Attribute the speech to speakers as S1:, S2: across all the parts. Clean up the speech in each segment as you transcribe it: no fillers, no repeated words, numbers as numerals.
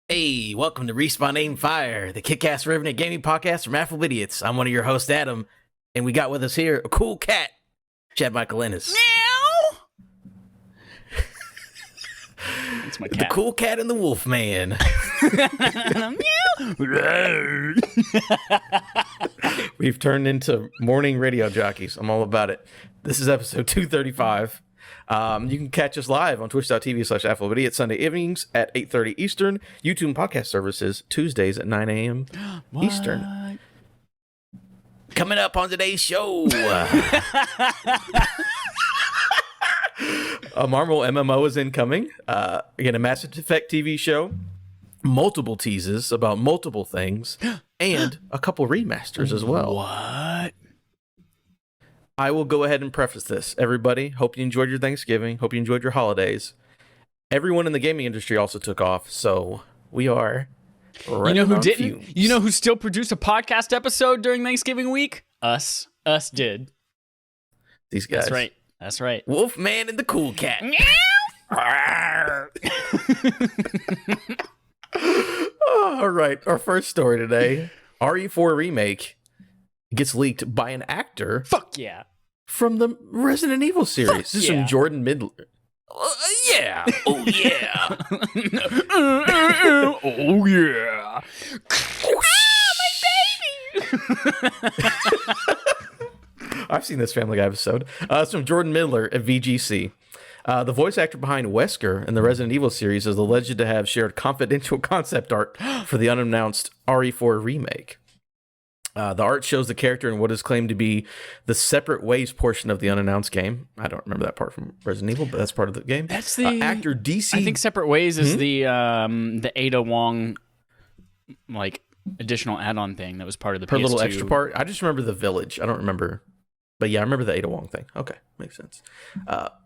S1: Hey, welcome to Respawn Aim Fire, the kick-ass Revenant gaming podcast from RAF Idiots. I'm one of your hosts, Adam, and we got with us here a cool cat, Chad Michael Ennis.
S2: Meow! That's my cat.
S1: The cool cat and the wolf man. We've turned into morning radio jockeys. I'm all about it. This is episode 235. You can catch us live on twitch.tv/AffleIdiot Sunday evenings at 8:30 Eastern. YouTube podcast services Tuesdays at 9 a.m. Eastern. Coming up on today's show, a Marvel MMO is incoming. Again, a Mass Effect TV show, multiple teases about multiple things, and a couple remasters as well.
S2: What?
S1: I will go ahead and preface this. Everybody, hope you enjoyed your Thanksgiving. Hope you enjoyed your holidays. Everyone in the gaming industry also took off, so we are
S2: You know who didn't?
S1: fumes.
S2: You know who still produced a podcast episode during Thanksgiving week? Us. Us did.
S1: These guys.
S2: That's right. That's right.
S1: Wolfman and the cool cat. All right, our first story today. RE4 Remake gets leaked by an actor
S2: Fuck yeah.
S1: from the Resident Evil series.
S2: Fuck
S1: This is
S2: yeah.
S1: from Jordan Midler. Yeah. Oh, yeah.
S2: Oh yeah.
S1: I've seen this Family Guy episode. It's from Jordan Midler at VGC. The voice actor behind Wesker in the Resident Evil series is alleged to have shared confidential concept art for the unannounced RE4 remake. The art shows the character in what is claimed to be the Separate Ways portion of the unannounced game. I don't remember that part from Resident Evil, but that's part of the game.
S2: That's the
S1: actor DC.
S2: I think Separate Ways is the Ada Wong like additional add-on thing that was part of the
S1: her
S2: PS2.
S1: little extra part. I just remember the village. I don't remember. But yeah, I remember the Ada Wong thing. Okay, makes sense.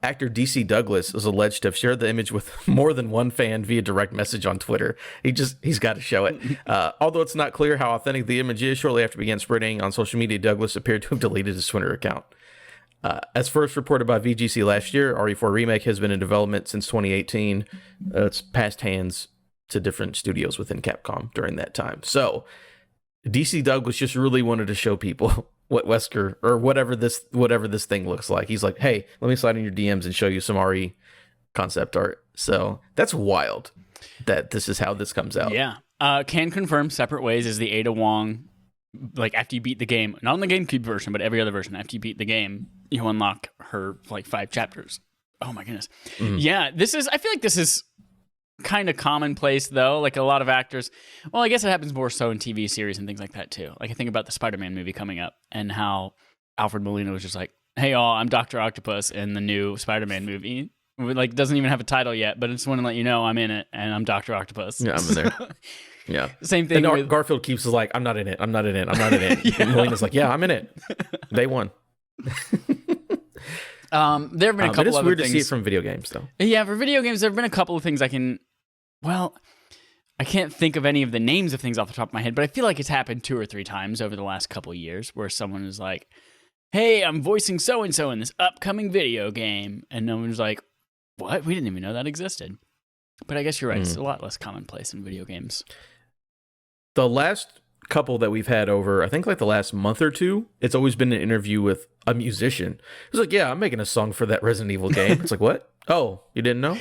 S1: Actor DC Douglas is alleged to have shared the image with more than one fan via direct message on Twitter. He's got to show it. Although it's not clear how authentic the image is, shortly after it began spreading on social media, Douglas appeared to have deleted his Twitter account. As first reported by VGC last year, RE4 Remake has been in development since 2018. It's passed hands to different studios within Capcom during that time. So DC Douglas just really wanted to show people what Wesker or whatever this thing looks like. He's like, hey, let me slide in your DMs and show you some RE concept art. So that's wild that this is how this comes out.
S2: Yeah. Can confirm Separate Ways is the Ada Wong, like after you beat the game, not on the GameCube version, but every other version. After you beat the game, you unlock her like 5 chapters. Oh my goodness. Yeah, I feel like this is kind of commonplace though. Like a lot of actors, well, I guess it happens more so in TV series and things like that too. Like I think about the Spider-Man movie coming up and how Alfred Molina was just like, hey all, I'm Dr. Octopus in the new Spider-Man movie. Like doesn't even have a title yet, but I just want to let you know I'm in it and I'm Dr. Octopus.
S1: Yeah, I'm in there. Yeah.
S2: Same thing with
S1: Garfield keeps like, I'm not in it. Yeah. And Molina's like, yeah, I'm in it. Day one.
S2: There have been a couple
S1: but it's
S2: other
S1: weird
S2: things.
S1: to see it from video games though.
S2: Yeah, for video games, there have been a couple of things I can't think of any of the names of things off the top of my head, but I feel like it's happened 2 or 3 times over the last couple of years where someone is like, hey, I'm voicing so-and-so in this upcoming video game. And no one's like, what? We didn't even know that existed. But I guess you're right. It's a lot less commonplace in video games.
S1: The last couple that we've had over, I think like the last month or two, it's always been an interview with a musician. It's like, yeah, I'm making a song for that Resident Evil game. It's like, what? Oh, you didn't know?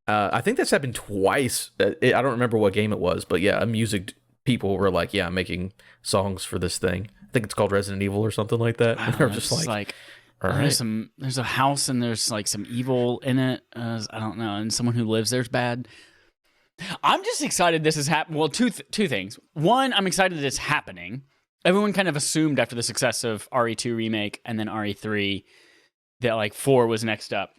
S1: I think that's happened twice. I don't remember what game it was, but yeah, music people were like, yeah, I'm making songs for this thing. I think it's called Resident Evil or something like that. And they're just like all right.
S2: There's a house and there's like some evil in it. I don't know. And someone who lives there's bad. I'm just excited this is happening. Well, two things. One, I'm excited that it's happening. Everyone kind of assumed after the success of RE2 Remake and then RE3 that like 4 was next up.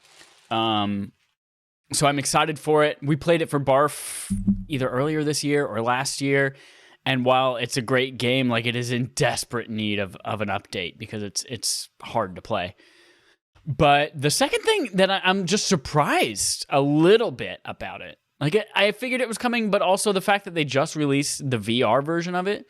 S2: So I'm excited for it. We played it for Barf either earlier this year or last year. And while it's a great game, like it is in desperate need of an update because it's hard to play. But the second thing that I'm just surprised a little bit about it. Like I figured it was coming, but also the fact that they just released the VR version of it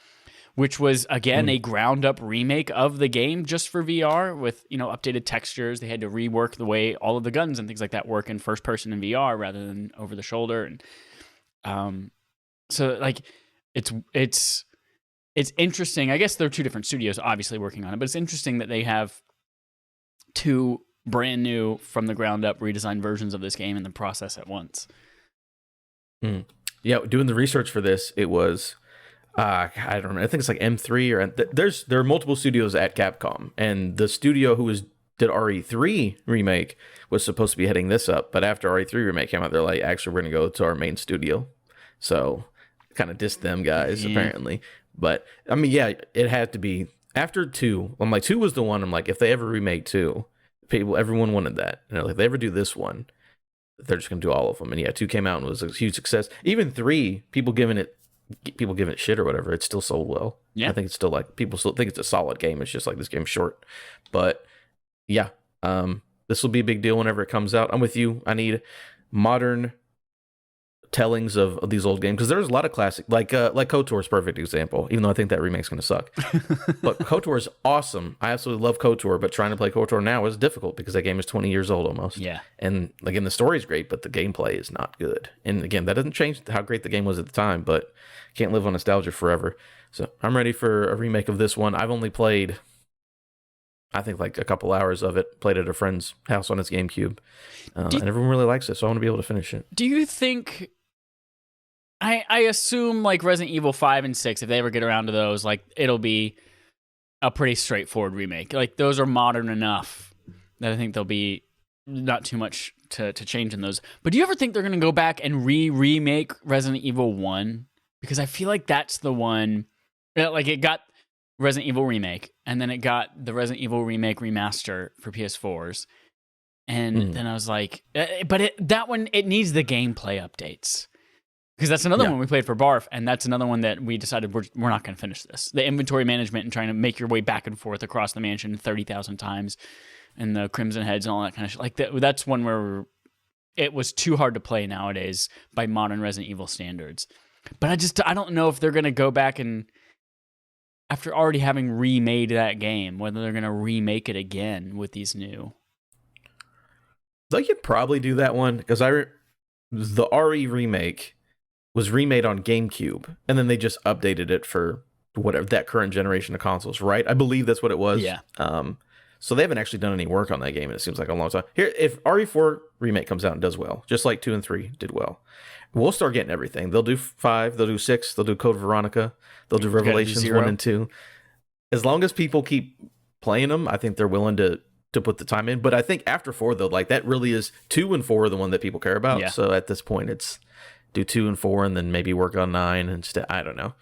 S2: which was, again, a ground-up remake of the game just for VR with, updated textures. They had to rework the way all of the guns and things like that work in first-person in VR rather than over the shoulder. And so, like, it's interesting. I guess there are two different studios obviously working on it, but it's interesting that they have two brand new, from the ground up, redesigned versions of this game in the process at once.
S1: Yeah, doing the research for this, it was I don't remember. I think it's like M3 or there are multiple studios at Capcom, and the studio who did RE3 remake was supposed to be heading this up, but after RE3 remake came out, they're like, actually, we're gonna go to our main studio. So kind of dissed them guys apparently. But I mean, yeah, it had to be after 2. I'm like, 2 was the one. I'm like, if they ever remake 2, everyone wanted that. And like, if they ever do this one, they're just gonna do all of them. And yeah, 2 came out and was a huge success. Even 3, people giving it shit or whatever, it's still sold well. Yeah, I think it's still like, people still think it's a solid game. It's just like, this game's short. But yeah, this will be a big deal whenever it comes out. I'm with you. I need modern tellings of these old games, because there's a lot of classic, like KOTOR is a perfect example, even though I think that remake's going to suck. But KOTOR is awesome. I absolutely love KOTOR, but trying to play KOTOR now is difficult because that game is 20 years old almost.
S2: Yeah.
S1: And again, the story's great, but the gameplay is not good. And again, that doesn't change how great the game was at the time, but can't live on nostalgia forever. So I'm ready for a remake of this one. I've only played, I think, like a couple hours of it, played at a friend's house on his GameCube. And everyone really likes it, so I want to be able to finish it.
S2: Do you think... I assume, like, Resident Evil 5 and 6, if they ever get around to those, like, it'll be a pretty straightforward remake. Like, those are modern enough that I think there'll be not too much to change in those. But do you ever think they're going to go back and remake Resident Evil 1? Because I feel like that's the one... Like, it got Resident Evil Remake, and then it got the Resident Evil Remake Remaster for PS4s. And then I was like... But that one, it needs the gameplay updates. Because that's another one we played for Barf, and that's another one that we decided we're not going to finish this. The inventory management and trying to make your way back and forth across the mansion 30,000 times, and the Crimson Heads and all that kind of shit. Like that's one where it was too hard to play nowadays by modern Resident Evil standards. But I don't know if they're going to go back and, after already having remade that game, whether they're going to remake it again with these new.
S1: They could probably do that one, because the RE remake was remade on GameCube, and then they just updated it for whatever that current generation of consoles, right? I believe that's what it was.
S2: Yeah.
S1: So they haven't actually done any work on that game, and it seems like a long time. Here, if RE4 remake comes out and does well, just like 2 and 3 did well, we'll start getting everything. They'll do 5, they'll do 6, they'll do Code Veronica, they'll do Revelations 1 and 2. As long as people keep playing them, I think they're willing to put the time in. But I think after 4, though, like, that really is 2 and 4 are the one that people care about. Yeah. So at this point, it's do 2 and 4 and then maybe work on 9 instead. I don't know.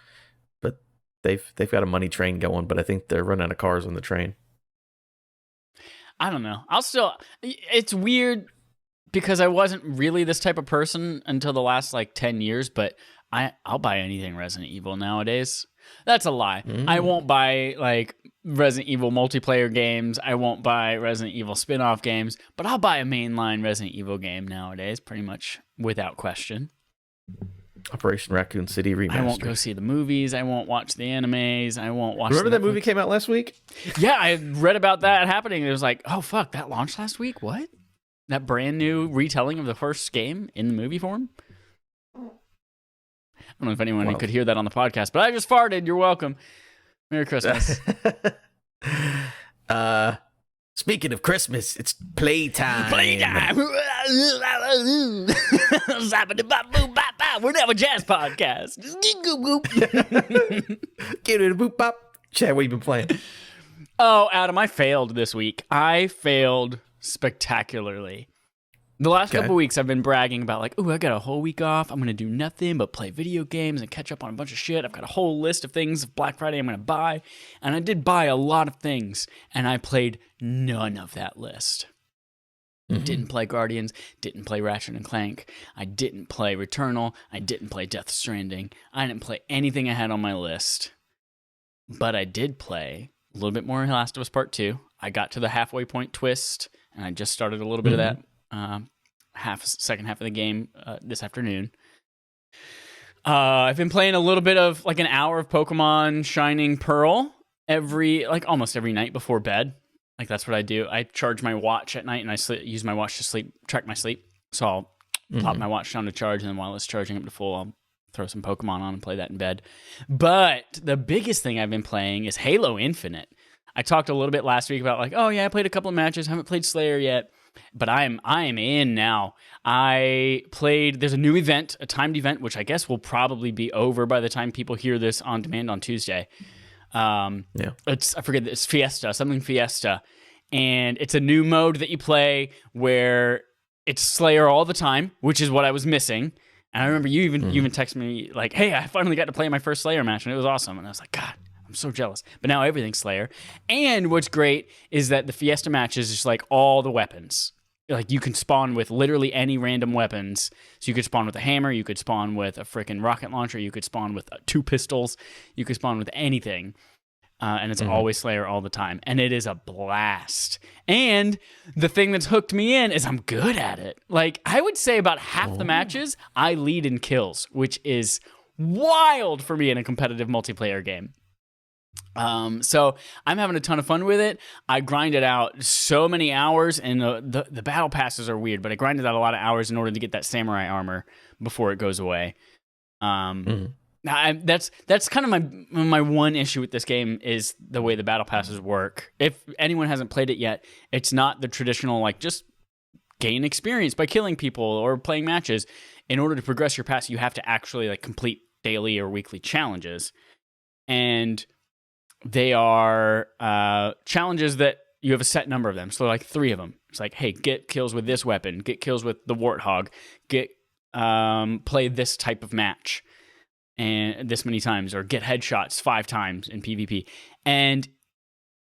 S1: But they've got a money train going, but I think they're running out of cars on the train.
S2: I don't know. It's weird because I wasn't really this type of person until the last like 10 years, but I'll buy anything Resident Evil nowadays. That's a lie. I won't buy like Resident Evil multiplayer games. I won't buy Resident Evil spin-off games, but I'll buy a mainline Resident Evil game nowadays, pretty much without question.
S1: Operation Raccoon City Remastered.
S2: I won't go see the movies. I won't watch the animes. I won't watch.
S1: Remember that movie came out last week?
S2: Yeah, I read about that happening. It was like, oh fuck, that launched last week. What? That brand new retelling of the first game in the movie form. I don't know if anyone could hear that on the podcast, but I just farted. You're welcome. Merry Christmas.
S1: Speaking of Christmas, it's playtime.
S2: Playtime. We're now a jazz podcast.
S1: Get it, boop bop. Chad, what you been playing?
S2: Oh, Adam, I failed this week. I failed spectacularly. The last couple weeks, I've been bragging about like, I got a whole week off. I'm going to do nothing but play video games and catch up on a bunch of shit. I've got a whole list of things Black Friday I'm going to buy. And I did buy a lot of things, and I played none of that list. Didn't play Guardians, didn't play Ratchet and Clank, I didn't play Returnal, I didn't play Death Stranding, I didn't play anything I had on my list. But I did play a little bit more Last of Us Part 2. I got to the halfway point twist, and I just started a little bit of that second half of the game this afternoon. I've been playing a little bit of like an hour of Pokemon Shining Pearl almost every night before bed. Like that's what I do. I charge my watch at night and I use my watch to track my sleep. So I'll pop my watch down to charge, and then while it's charging up to full, I'll throw some Pokemon on and play that in bed. But the biggest thing I've been playing is Halo Infinite. I talked a little bit last week about like, oh yeah, I played a couple of matches, haven't played Slayer yet, but I am in now. There's a new event, a timed event, which I guess will probably be over by the time people hear this on demand on Tuesday. It's Fiesta, and it's a new mode that you play where it's Slayer all the time, which is what I was missing. And I remember you even texted me like, hey, I finally got to play my first Slayer match, and it was awesome. And I was like, God, I'm so jealous. But now everything's Slayer. And what's great is that the Fiesta match is just like all the weapons. Like you can spawn with literally any random weapons. So you could spawn with a hammer, you could spawn with a freaking rocket launcher, you could spawn with 2 pistols, you could spawn with anything. And it's always Slayer all the time. And it is a blast. And the thing that's hooked me in is I'm good at it. Like, I would say about half the matches, I lead in kills, which is wild for me in a competitive multiplayer game. So I'm having a ton of fun with it. I grinded out so many hours, and the battle passes are weird, but I grinded out a lot of hours in order to get that samurai armor before it goes away. That's kind of my one issue with this game is the way the battle passes work. If anyone hasn't played it yet, it's not the traditional like just gain experience by killing people or playing matches. In order to progress your pass, you have to actually like complete daily or weekly challenges, and they are challenges that you have a set number of them. So like 3 of them. It's like, hey, get kills with this weapon, get kills with the Warthog, play this type of match and this many times, or get headshots 5 times in PvP. And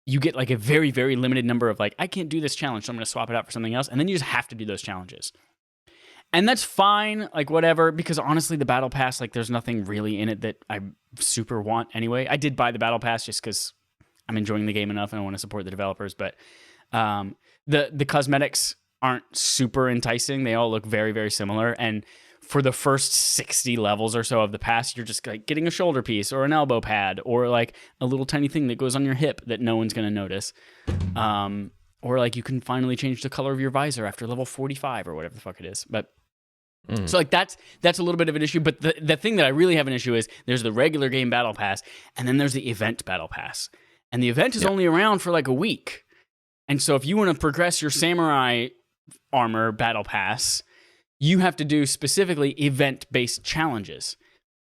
S2: you get like a very, very limited number of like, I can't do this challenge, so I'm going to swap it out for something else. And then you just have to do those challenges. And that's fine, like whatever, because honestly, the Battle Pass, like there's nothing really in it that I super want anyway. I did buy the Battle Pass just because I'm enjoying the game enough and I want to support the developers, but the cosmetics aren't super enticing. They all look very, very similar. And for the first 60 levels or so of the pass, you're just like getting a shoulder piece or an elbow pad or like a little tiny thing that goes on your hip that no one's going to notice. Or like you can finally change the color of your visor after level 45 or whatever the fuck it is. But so like that's a little bit of an issue. But the thing that I really have an issue is there's the regular game battle pass and then there's the event battle pass. And the event is only around for like a week. And so if you want to progress your samurai armor battle pass, you have to do specifically event-based challenges.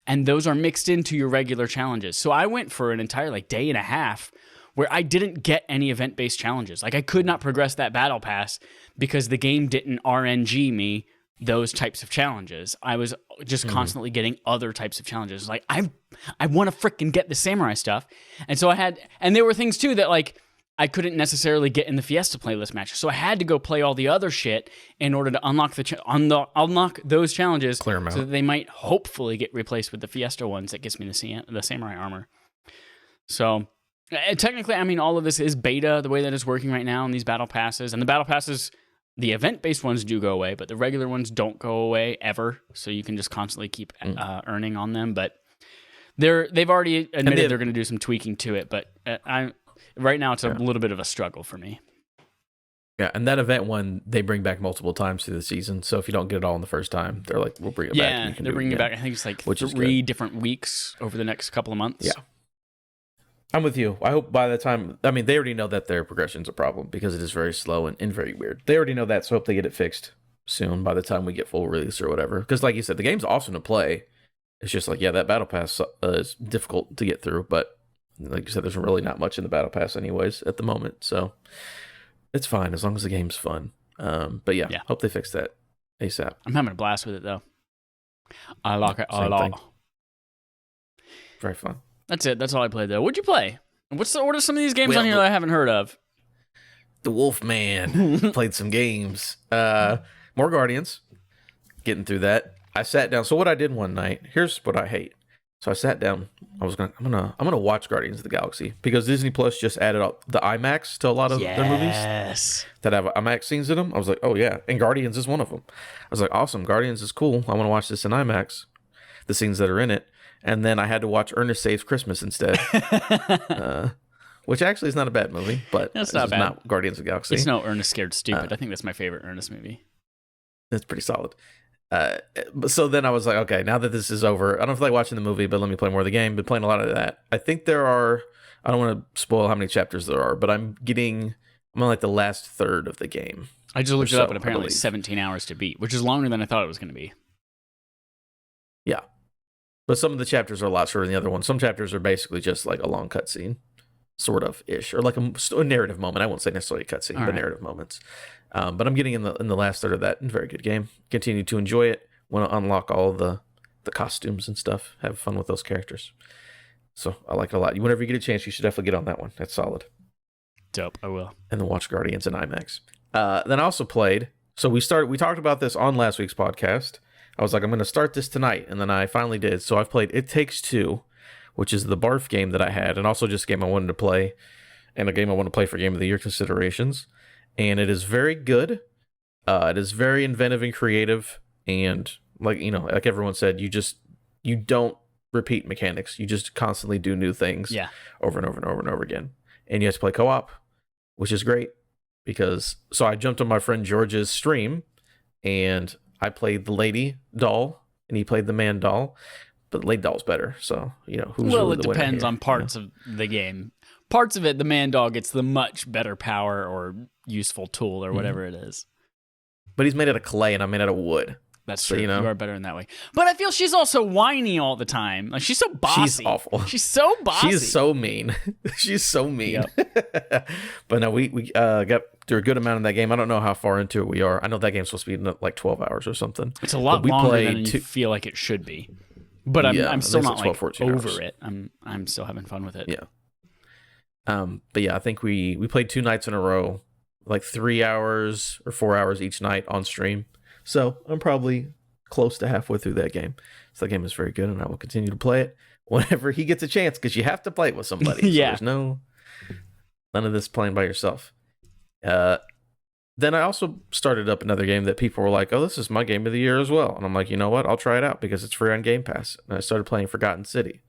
S2: And those are mixed into your regular challenges. So I went for an entire like day and a half where I didn't get any event-based challenges. Like I could not progress that battle pass because the game didn't RNG me those types of challenges. I was just constantly getting other types of challenges. Like I want to freaking get the samurai stuff. And so and there were things too that like I couldn't necessarily get in the Fiesta playlist match. So I had to go play all the other shit in order to unlock unlock those challenges,
S1: clear them out,
S2: so that they might hopefully get replaced with the Fiesta ones that gets me the samurai armor. So technically, I mean, all of this is beta, the way that it's working right now in these battle passes. And the battle passes, the event-based ones do go away, but the regular ones don't go away ever. So you can just constantly keep earning on them. But they've already admitted they're going to do some tweaking to it. But right now, it's a little bit of a struggle for me.
S1: Yeah, and that event one, they bring back multiple times through the season. So if you don't get it all in the first time, they're like, we'll bring it back.
S2: Yeah, they're bringing it back. I think it's like 3 different weeks over the next couple of months.
S1: Yeah. I'm with you. I hope by the time, I mean, they already know that their progression's a problem because it is very slow and very weird. They already know that, so I hope they get it fixed soon by the time we get full release or whatever. Because like you said, the game's awesome to play. It's just like, yeah, that battle pass is difficult to get through, but like you said, there's really not much in the battle pass anyways at the moment, so it's fine as long as the game's fun. But yeah, hope they fix that ASAP.
S2: I'm having a blast with it though. I like it a lot.
S1: Very fun.
S2: That's it. That's all I played though. What'd you play? What are some of these games on here that I haven't heard of?
S1: The Wolfman played some games. More Guardians. Getting through that. I sat down. So what I did one night. Here's what I hate. So I sat down. I'm gonna watch Guardians of the Galaxy because Disney Plus just added up the IMAX to a lot of their movies that have IMAX scenes in them. I was like, oh yeah, and Guardians is one of them. I was like, awesome, Guardians is cool. I want to watch this in IMAX. the scenes that are in it. And then I had to watch Ernest Saves Christmas instead, which actually is not a bad movie, but
S2: That's not bad.
S1: Not Guardians of the Galaxy.
S2: It's no Ernest Scared Stupid. I think that's my favorite Ernest movie.
S1: That's pretty solid. So then I was like, okay, now that this is over, I don't feel like watching the movie, but let me play more of the game. Been playing a lot of that. I think there are, I don't want to spoil how many chapters there are, but I'm on like the last third of the game.
S2: I just looked it up, and apparently it's 17 hours to beat, which is longer than I thought it was going to be.
S1: Yeah. But some of the chapters are a lot shorter than the other ones. Some chapters are basically just like a long cutscene, sort of ish, or like a narrative moment. I won't say necessarily a cutscene, but narrative moments. But I'm getting in the last third of that. Very good game. Continue to enjoy it. Want to unlock all the costumes and stuff. Have fun with those characters. So I like it a lot. Whenever you get a chance, you should definitely get on that one. That's solid.
S2: Dope. I will.
S1: And then watch Guardians in IMAX. Then I also played. So we talked about this on last week's podcast. I was like, I'm going to start this tonight, and then I finally did. So I've played It Takes Two, which is the barf game that I had, and also just a game I wanted to play, and a game I want to play for Game of the Year considerations. And it is very good. It is very inventive and creative, and like everyone said, you don't repeat mechanics. You just constantly do new things over and over and over and over again. And you have to play co-op, which is great so I jumped on my friend George's stream, and I played the lady doll, and he played the man doll, but the lady doll's better. So, who's really
S2: it
S1: the winner
S2: depends
S1: here,
S2: on parts of the game. Parts of it, the man doll gets the much better power or useful tool or whatever it is.
S1: But he's made out of clay, and I'm made out of wood.
S2: That's true. You are better in that way. But I feel she's also whiny all the time. Like, she's so bossy.
S1: She's awful.
S2: She's so bossy.
S1: She's so mean. She's so mean. Yep. But no, we got through a good amount of that game. I don't know how far into it we are. I know that game's supposed to be like 12 hours or something.
S2: It's a lot longer than you feel like it should be. But I'm still not like over it. I'm still having fun with it.
S1: Yeah. But yeah, I think we played 2 nights in a row, like 3 hours or 4 hours each night on stream. So I'm probably close to halfway through that game. So that game is very good, and I will continue to play it whenever he gets a chance, because you have to play it with somebody.
S2: Yeah.
S1: So there's none of this playing by yourself. Then I also started up another game that people were like, oh, this is my game of the year as well. And I'm like, you know what? I'll try it out because it's free on Game Pass. And I started playing Forgotten City.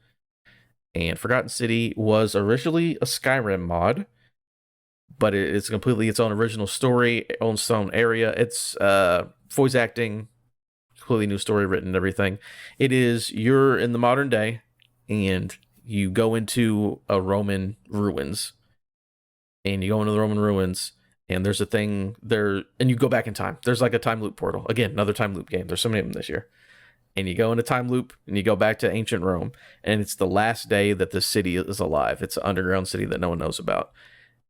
S1: And Forgotten City was originally a Skyrim mod, but it's completely its own original story, its own area. It's voice acting, completely new story written and everything. You're in the modern day, and you go into a Roman ruins. And you go into the Roman ruins, and there's a thing there, and you go back in time. There's like a time loop portal. Again, another time loop game. There's so many of them this year. And you go into time loop, and you go back to ancient Rome, and it's the last day that this city is alive. It's an underground city that no one knows about.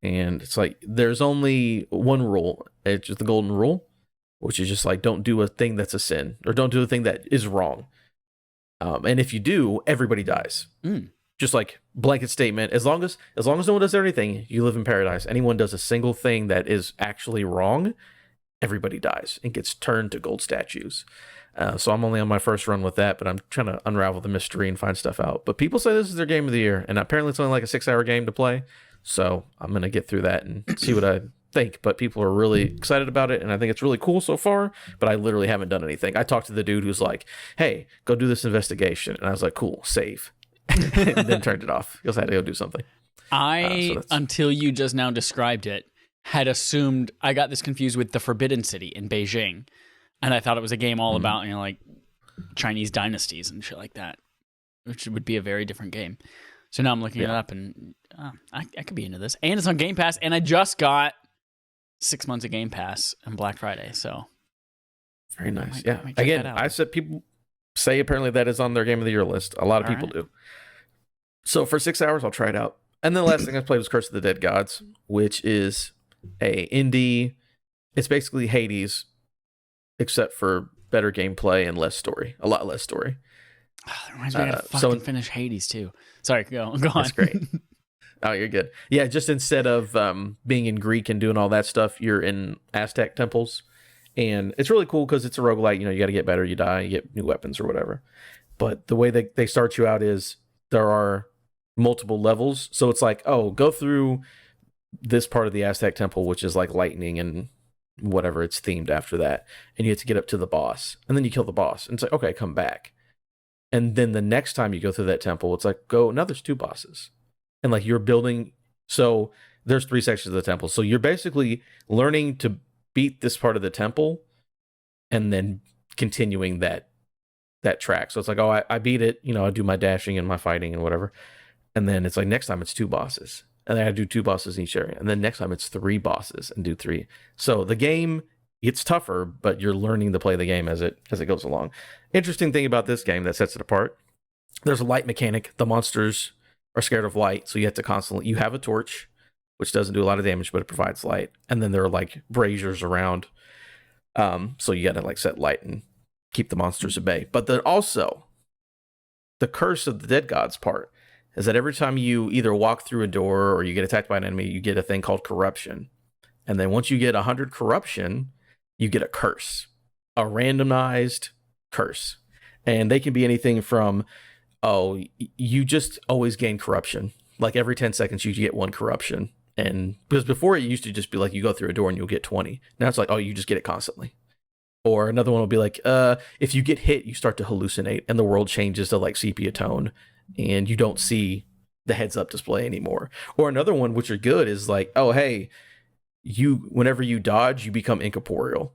S1: And it's like, there's only one rule. It's just the golden rule, which is just like, don't do a thing that's a sin, or don't do a thing that is wrong. And if you do, everybody dies. Just like blanket statement. As long as no one does anything, you live in paradise. Anyone does a single thing that is actually wrong, everybody dies and gets turned to gold statues. So I'm only on my first run with that, but I'm trying to unravel the mystery and find stuff out. But people say this is their game of the year, and apparently it's only like a 6-hour game to play. So I'm going to get through that and see what I think. But people are really excited about it, and I think it's really cool so far. But I literally haven't done anything. I talked to the dude who's like, hey, go do this investigation. And I was like, cool, save. And then turned it off. He also had to go do something.
S2: Until you just now described it, had assumed, I got this confused with the Forbidden City in Beijing. And I thought it was a game all about, like Chinese dynasties and shit like that, which would be a very different game. So now I'm looking it up, and I could be into this. And it's on Game Pass, and I just got 6 months of Game Pass on Black Friday. So
S1: very nice. Again, I said people say apparently that is on their Game of the Year list. A lot of people do. So for 6 hours, I'll try it out. And then the last thing I played was Curse of the Dead Gods, which is a indie. It's basically Hades, except for better gameplay and less story. A lot less story.
S2: That reminds me, I gotta fucking finish Hades too. Sorry, go on.
S1: That's great. Oh, you're good. Yeah, just instead of being in Greek and doing all that stuff, you're in Aztec temples. And it's really cool because it's a roguelike. You got to get better, you die, you get new weapons or whatever. But the way they start you out is there are multiple levels. So it's like, oh, go through this part of the Aztec temple, which is like lightning and whatever it's themed after that. And you have to get up to the boss. And then you kill the boss. And it's like, okay, come back. And then the next time you go through that temple, it's like, now there's 2 bosses. And like you're building, so there's 3 sections of the temple. So you're basically learning to beat this part of the temple and then continuing that track. So it's like, I beat it, I do my dashing and my fighting and whatever. And then it's like next time it's 2 bosses. And then I do 2 bosses in each area. And then next time it's 3 bosses and do 3. So the game, it's tougher, but you're learning to play the game as it goes along. Interesting thing about this game that sets it apart, there's a light mechanic. The monsters are scared of light, so you have to constantly, you have a torch, which doesn't do a lot of damage, but it provides light. And then there are like braziers around. So you got to like set light and keep the monsters at bay. But then also, the curse of the dead gods part is that every time you either walk through a door or you get attacked by an enemy, you get a thing called corruption. And then once you get 100 corruption, you get a curse, a randomized curse. And they can be anything from, you just always gain corruption. Like every 10 seconds, you get 1 corruption. And because before it used to just be like you go through a door and you'll get 20. Now it's like, you just get it constantly. Or another one will be like, if you get hit, you start to hallucinate and the world changes to like sepia tone and you don't see the heads up display anymore. Or another one, which are good, is like, hey, whenever you dodge, you become incorporeal.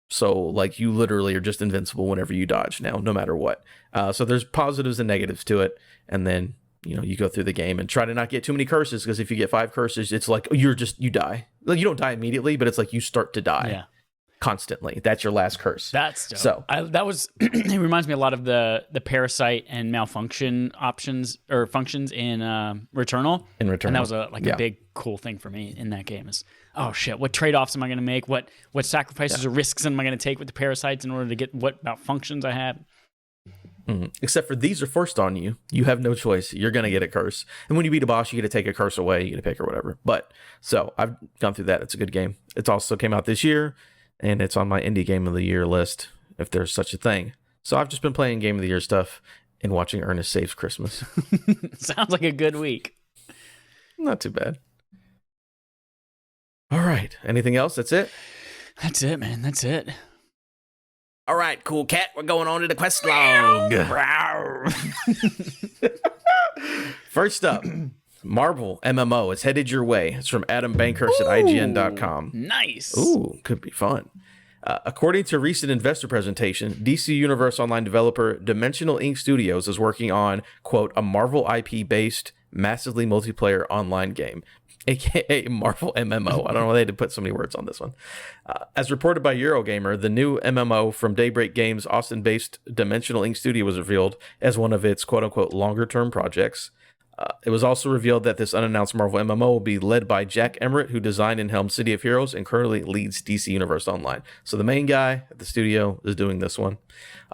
S1: So like you literally are just invincible whenever you dodge now, no matter what. So there's positives and negatives to it. And then, you go through the game and try to not get too many curses, because if you get 5 curses, it's like you die. Like you don't die immediately, but it's like you start to die constantly. That's your last curse.
S2: That's dope.
S1: So
S2: that was it reminds me a lot of the parasite and malfunction options or functions in Returnal. And that was a big cool thing for me in that game is, oh shit, what trade-offs am I going to make? What sacrifices or risks am I going to take with the parasites in order to get what malfunctions I have?
S1: Except for these are forced on you. You have no choice. You're going to get a curse. And when you beat a boss, you get to take a curse away. You get to pick or whatever. But so I've gone through that. It's a good game. It also came out this year, and it's on my indie game of the year list, if there's such a thing. So I've just been playing game of the year stuff and watching Ernest Saves Christmas.
S2: Sounds like a good week.
S1: Not too bad. All right. Anything else? That's it?
S2: That's it, man. That's it.
S1: All right, cool cat. We're going on to the quest log. First up, Marvel MMO is headed your way. It's from Adam Bankhurst at IGN.com.
S2: Nice.
S1: Ooh, could be fun. According to a recent investor presentation, DC Universe Online developer Dimensional Ink Studios is working on, quote, a Marvel IP-based, massively multiplayer online game, aka Marvel MMO. I don't know why they had to put so many words on this one. As reported by Eurogamer, the new MMO from Daybreak Games' Austin-based Dimensional Ink Studio was revealed as one of its quote-unquote longer-term projects. It was also revealed that this unannounced Marvel MMO will be led by Jack Emmert, who designed and helmed City of Heroes and currently leads DC Universe Online. So the main guy at the studio is doing this one.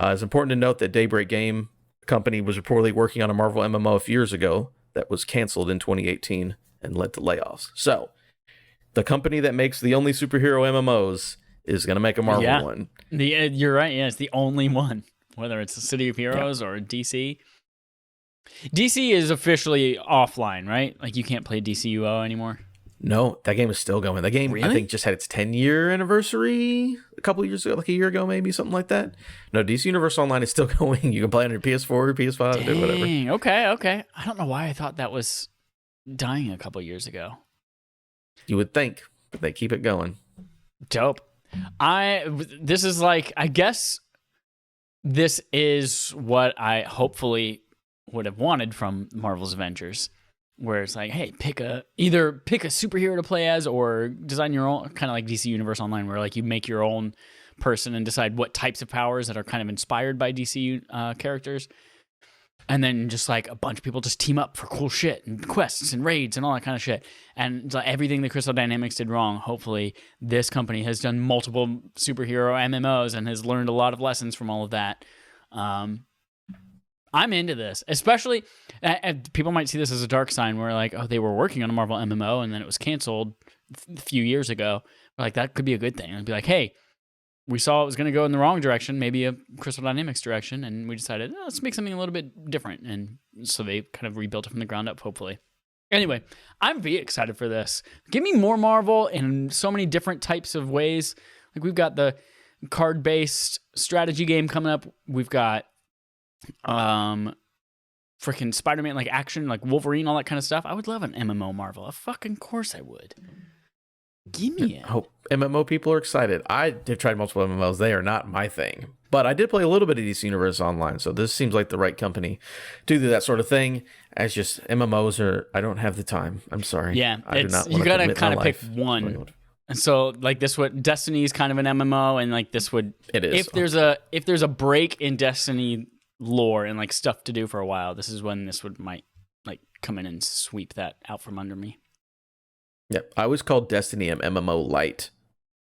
S1: It's important to note that Daybreak Game Company was reportedly working on a Marvel MMO a few years ago that was canceled in 2018 and led to layoffs. So the company that makes the only superhero MMOs is going to make a Marvel one.
S2: You're right. Yeah, it's the only one, whether it's the City of Heroes or DC. DC is officially offline, right? Like you can't play DCUO anymore.
S1: No, that game is still going. That game, really? I think, just had its 10-year anniversary a couple of years ago, like a year ago, maybe, something like that. No, DC Universe Online is still going. You can play on your PS4, PS5, do whatever.
S2: Okay. I don't know why I thought that was dying a couple of years ago.
S1: You would think, but they keep it going.
S2: Dope. This is like, I guess this is what I hopefully would have wanted from Marvel's Avengers, where it's like, hey, either pick a superhero to play as or design your own, kind of like DC Universe Online, where like you make your own person and decide what types of powers that are kind of inspired by DC characters. And then just like a bunch of people just team up for cool shit and quests and raids and all that kind of shit. And like everything that Crystal Dynamics did wrong, hopefully this company has done multiple superhero MMOs and has learned a lot of lessons from all of that. I'm into this, especially people might see this as a dark sign where like, oh, they were working on a Marvel MMO and then it was canceled a few years ago. Like that could be a good thing. It'd be like, hey, we saw it was going to go in the wrong direction, maybe a Crystal Dynamics direction, and we decided, let's make something a little bit different. And so they kind of rebuilt it from the ground up, hopefully. Anyway, I'm very excited for this. Give me more Marvel in so many different types of ways. Like we've got the card-based strategy game coming up. We've got freaking Spider-Man, like action, like Wolverine, all that kind of stuff. I would love an MMO Marvel. Of fucking course I would. Give me it.
S1: Hope MMO people are excited. I have tried multiple MMOs. They are not my thing. But I did play a little bit of DC Universe Online, so this seems like the right company to do that sort of thing. As just MMOs are, I don't have the time. I'm sorry.
S2: Yeah,
S1: I do not
S2: you
S1: want
S2: gotta
S1: to
S2: kind of pick one. And so like this would Destiny is kind of an MMO, and like this would
S1: it is.
S2: If there's a break in Destiny lore and like stuff to do for a while, this is when this might like come in and sweep that out from under me.
S1: Yep. I always called Destiny an MMO light.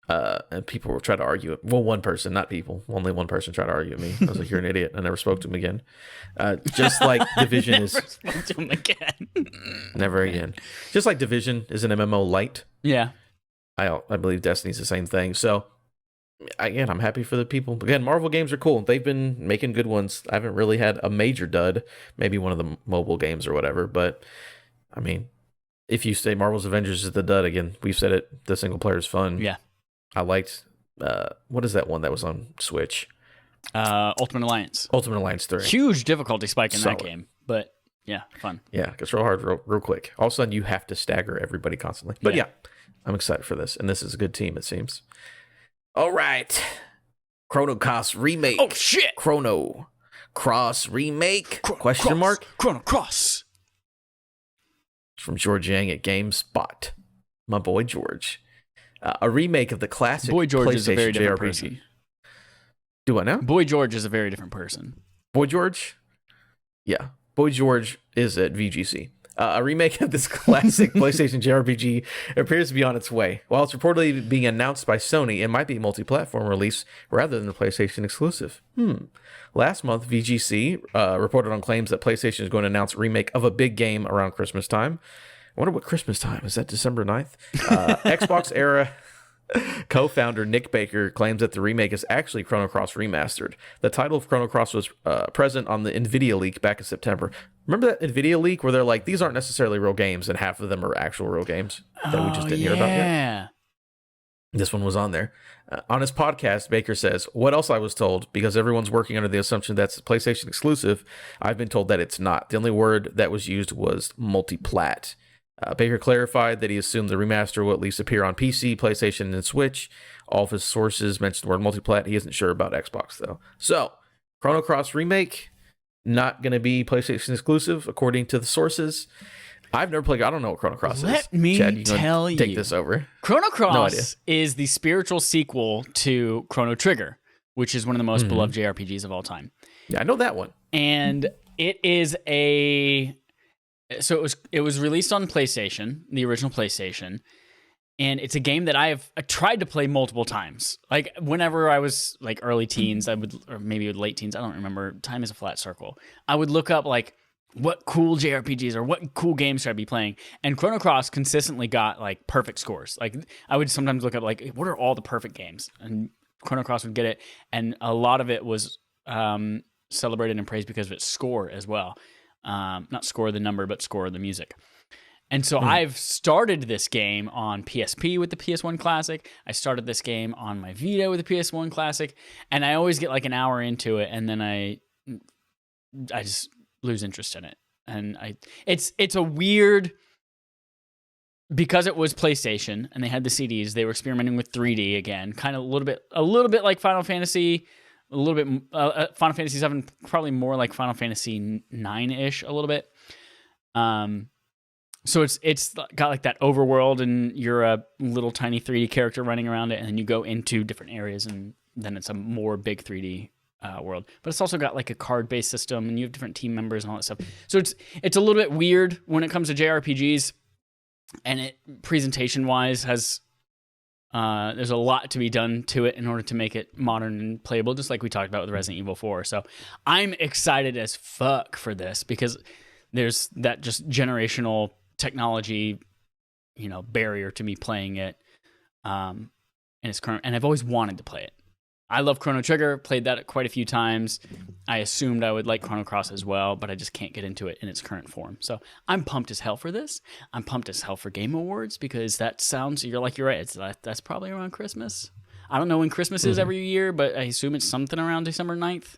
S1: And people will try to argue it. Well, one person, not people. Only one person tried to argue with me. I was like, "You're an idiot." I never spoke to him again. Just like Division
S2: never
S1: is.
S2: Spoke to him again.
S1: Never again. Just like Division is an MMO light.
S2: Yeah.
S1: I believe Destiny's the same thing. So again, I'm happy for the people. Again, Marvel games are cool. They've been making good ones. I haven't really had a major dud. Maybe one of the mobile games or whatever. But I mean, if you say Marvel's Avengers is the dud again, we've said it. The single player is fun.
S2: Yeah.
S1: I liked, what is that one that was on Switch?
S2: Ultimate Alliance.
S1: Ultimate Alliance 3.
S2: Huge difficulty spike in
S1: Solid.
S2: that game, but yeah, fun.
S1: Yeah, it gets real hard real quick. All of a sudden, you have to stagger everybody constantly. But yeah, I'm excited for this, and this is a good team, it seems. All right. Chrono Cross Remake.
S2: Oh, shit!
S1: Chrono Cross Remake? Question mark?
S2: Chrono Cross.
S1: From George Yang at GameSpot. My boy George. A remake of the classic
S2: Boy George
S1: PlayStation
S2: is a very different
S1: JRPG.
S2: person.
S1: Do I know?
S2: Boy George is a very different person.
S1: Boy George? Yeah. Boy George is at VGC. A remake of this classic PlayStation JRPG appears to be on its way. While it's reportedly being announced by Sony, it might be a multi-platform release rather than a PlayStation exclusive. Last month, VGC reported on claims that PlayStation is going to announce a remake of a big game around Christmas time. I wonder what Christmas time is. That December 9th? Xbox era co-founder Nick Baker claims that the remake is actually Chrono Cross Remastered. The title of Chrono Cross was present on the NVIDIA leak back in September. Remember that NVIDIA leak where they're like, these aren't necessarily real games, and half of them are actual real games that we just didn't hear about yet? This one was on there. On his podcast, Baker says, "What else I was told, because everyone's working under the assumption that's PlayStation exclusive, I've been told that it's not. The only word that was used was multi-plat." Baker clarified that he assumed the remaster will at least appear on PC, PlayStation, and Switch. All of his sources mentioned the word multiplat. He isn't sure about Xbox, though. So, Chrono Cross Remake, not going to be PlayStation exclusive, according to the sources. I've never played. I don't know what Chrono Cross is.
S2: Let me
S1: Chad,
S2: tell you.
S1: Take this over.
S2: Chrono Cross is the spiritual sequel to Chrono Trigger, which is one of the most beloved JRPGs of all time.
S1: Yeah, I know that one.
S2: And it is a... So it was released on PlayStation, the original PlayStation, and it's a game that I tried to play multiple times. Like whenever I was like early teens, or maybe late teens, I don't remember. Time is a flat circle. I would look up like what cool JRPGs or what cool games should I be playing, and Chrono Cross consistently got like perfect scores. Like I would sometimes look up like what are all the perfect games, and Chrono Cross would get it, and a lot of it was celebrated and praised because of its score as well. Not score the number, but score the music. And so I've started this game on PSP with the PS1 Classic. I started this game on my Vita with the PS1 Classic, and I always get like an hour into it, and then I just lose interest in it. And it's a weird, because it was PlayStation and they had the CDs. They were experimenting with 3D again, kind of a little bit like Final Fantasy. A little bit Final Fantasy 7, probably more like Final Fantasy 9-ish a little bit. So it's got like that overworld, and you're a little tiny 3D character running around it, and then you go into different areas, and then it's a more big 3D world. But it's also got like a card-based system, and you have different team members and all that stuff. So it's a little bit weird when it comes to JRPGs, and it presentation-wise has... there's a lot to be done to it in order to make it modern and playable, just like we talked about with Resident Evil 4. So I'm excited as fuck for this because there's that just generational technology, barrier to me playing it in its current. And I've always wanted to play it. I love Chrono Trigger, played that quite a few times. I assumed I would like Chrono Cross as well, but I just can't get into it in its current form. So I'm pumped as hell for this. I'm pumped as hell for Game Awards because that sounds, you're right, that's probably around Christmas. I don't know when Christmas is every year, but I assume it's something around December 9th.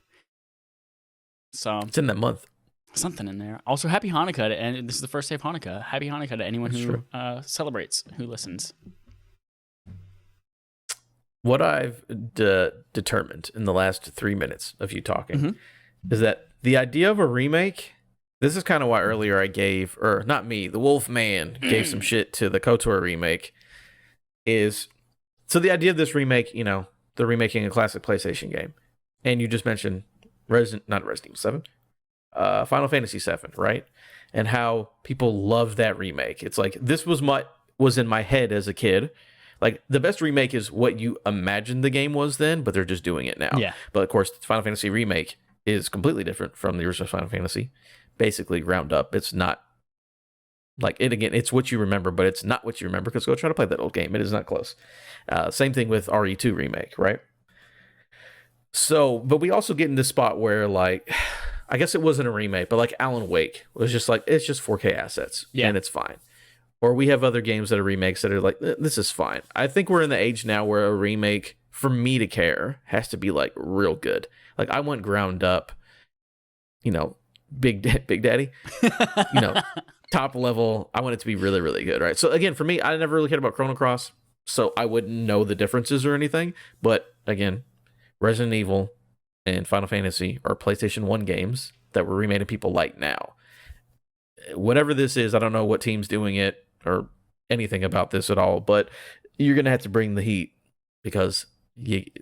S2: So
S1: It's in that month.
S2: something in there. Also, happy Hanukkah, and this is the first day of Hanukkah. Happy Hanukkah to anyone who celebrates, who listens.
S1: What I've determined in the last 3 minutes of you talking is that the idea of a remake, this is kind of why earlier I gave, or not me, the Wolf Man gave some shit to the KOTOR remake, is, so the idea of this remake, they're remaking a classic PlayStation game. And you just mentioned not Resident Evil 7, Final Fantasy 7, right? And how people love that remake. It's like, this was in my head as a kid. Like, the best remake is what you imagined the game was then, but they're just doing it now.
S2: Yeah.
S1: But of course, Final Fantasy remake is completely different from the original Final Fantasy. Basically, ground up. It's not like it again. It's what you remember, but it's not what you remember, because go try to play that old game. It is not close. Same thing with RE2 remake, right? So, but we also get in this spot where, like, I guess it wasn't a remake, but like Alan Wake was just like, it's just 4K assets, and it's fine. Or we have other games that are remakes that are like, this is fine. I think we're in the age now where a remake, for me to care, has to be like real good. Like, I want ground up, Big Daddy, top level. I want it to be really, really good, right? So again, for me, I never really cared about Chrono Cross, so I wouldn't know the differences or anything. But again, Resident Evil and Final Fantasy are PlayStation 1 games that were remade and people like now. Whatever this is, I don't know what team's doing it or anything about this at all, but you're going to have to bring the heat, because these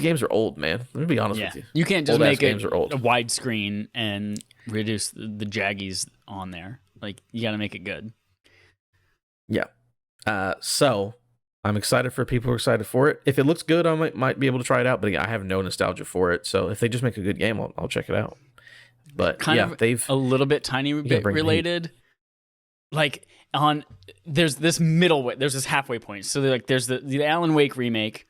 S1: games are old, man. Let me be honest with you.
S2: You can't just make it a
S1: old.
S2: widescreen and reduce the jaggies on there. Like, you got to make it good.
S1: Yeah. So I'm excited for people who are excited for it. If it looks good, I might be able to try it out, but again, I have no nostalgia for it. So if they just make a good game, I'll check it out. But they've
S2: a little bit tiny bit related. Like, there's this middle way, there's this halfway point. So there's the Alan Wake remake,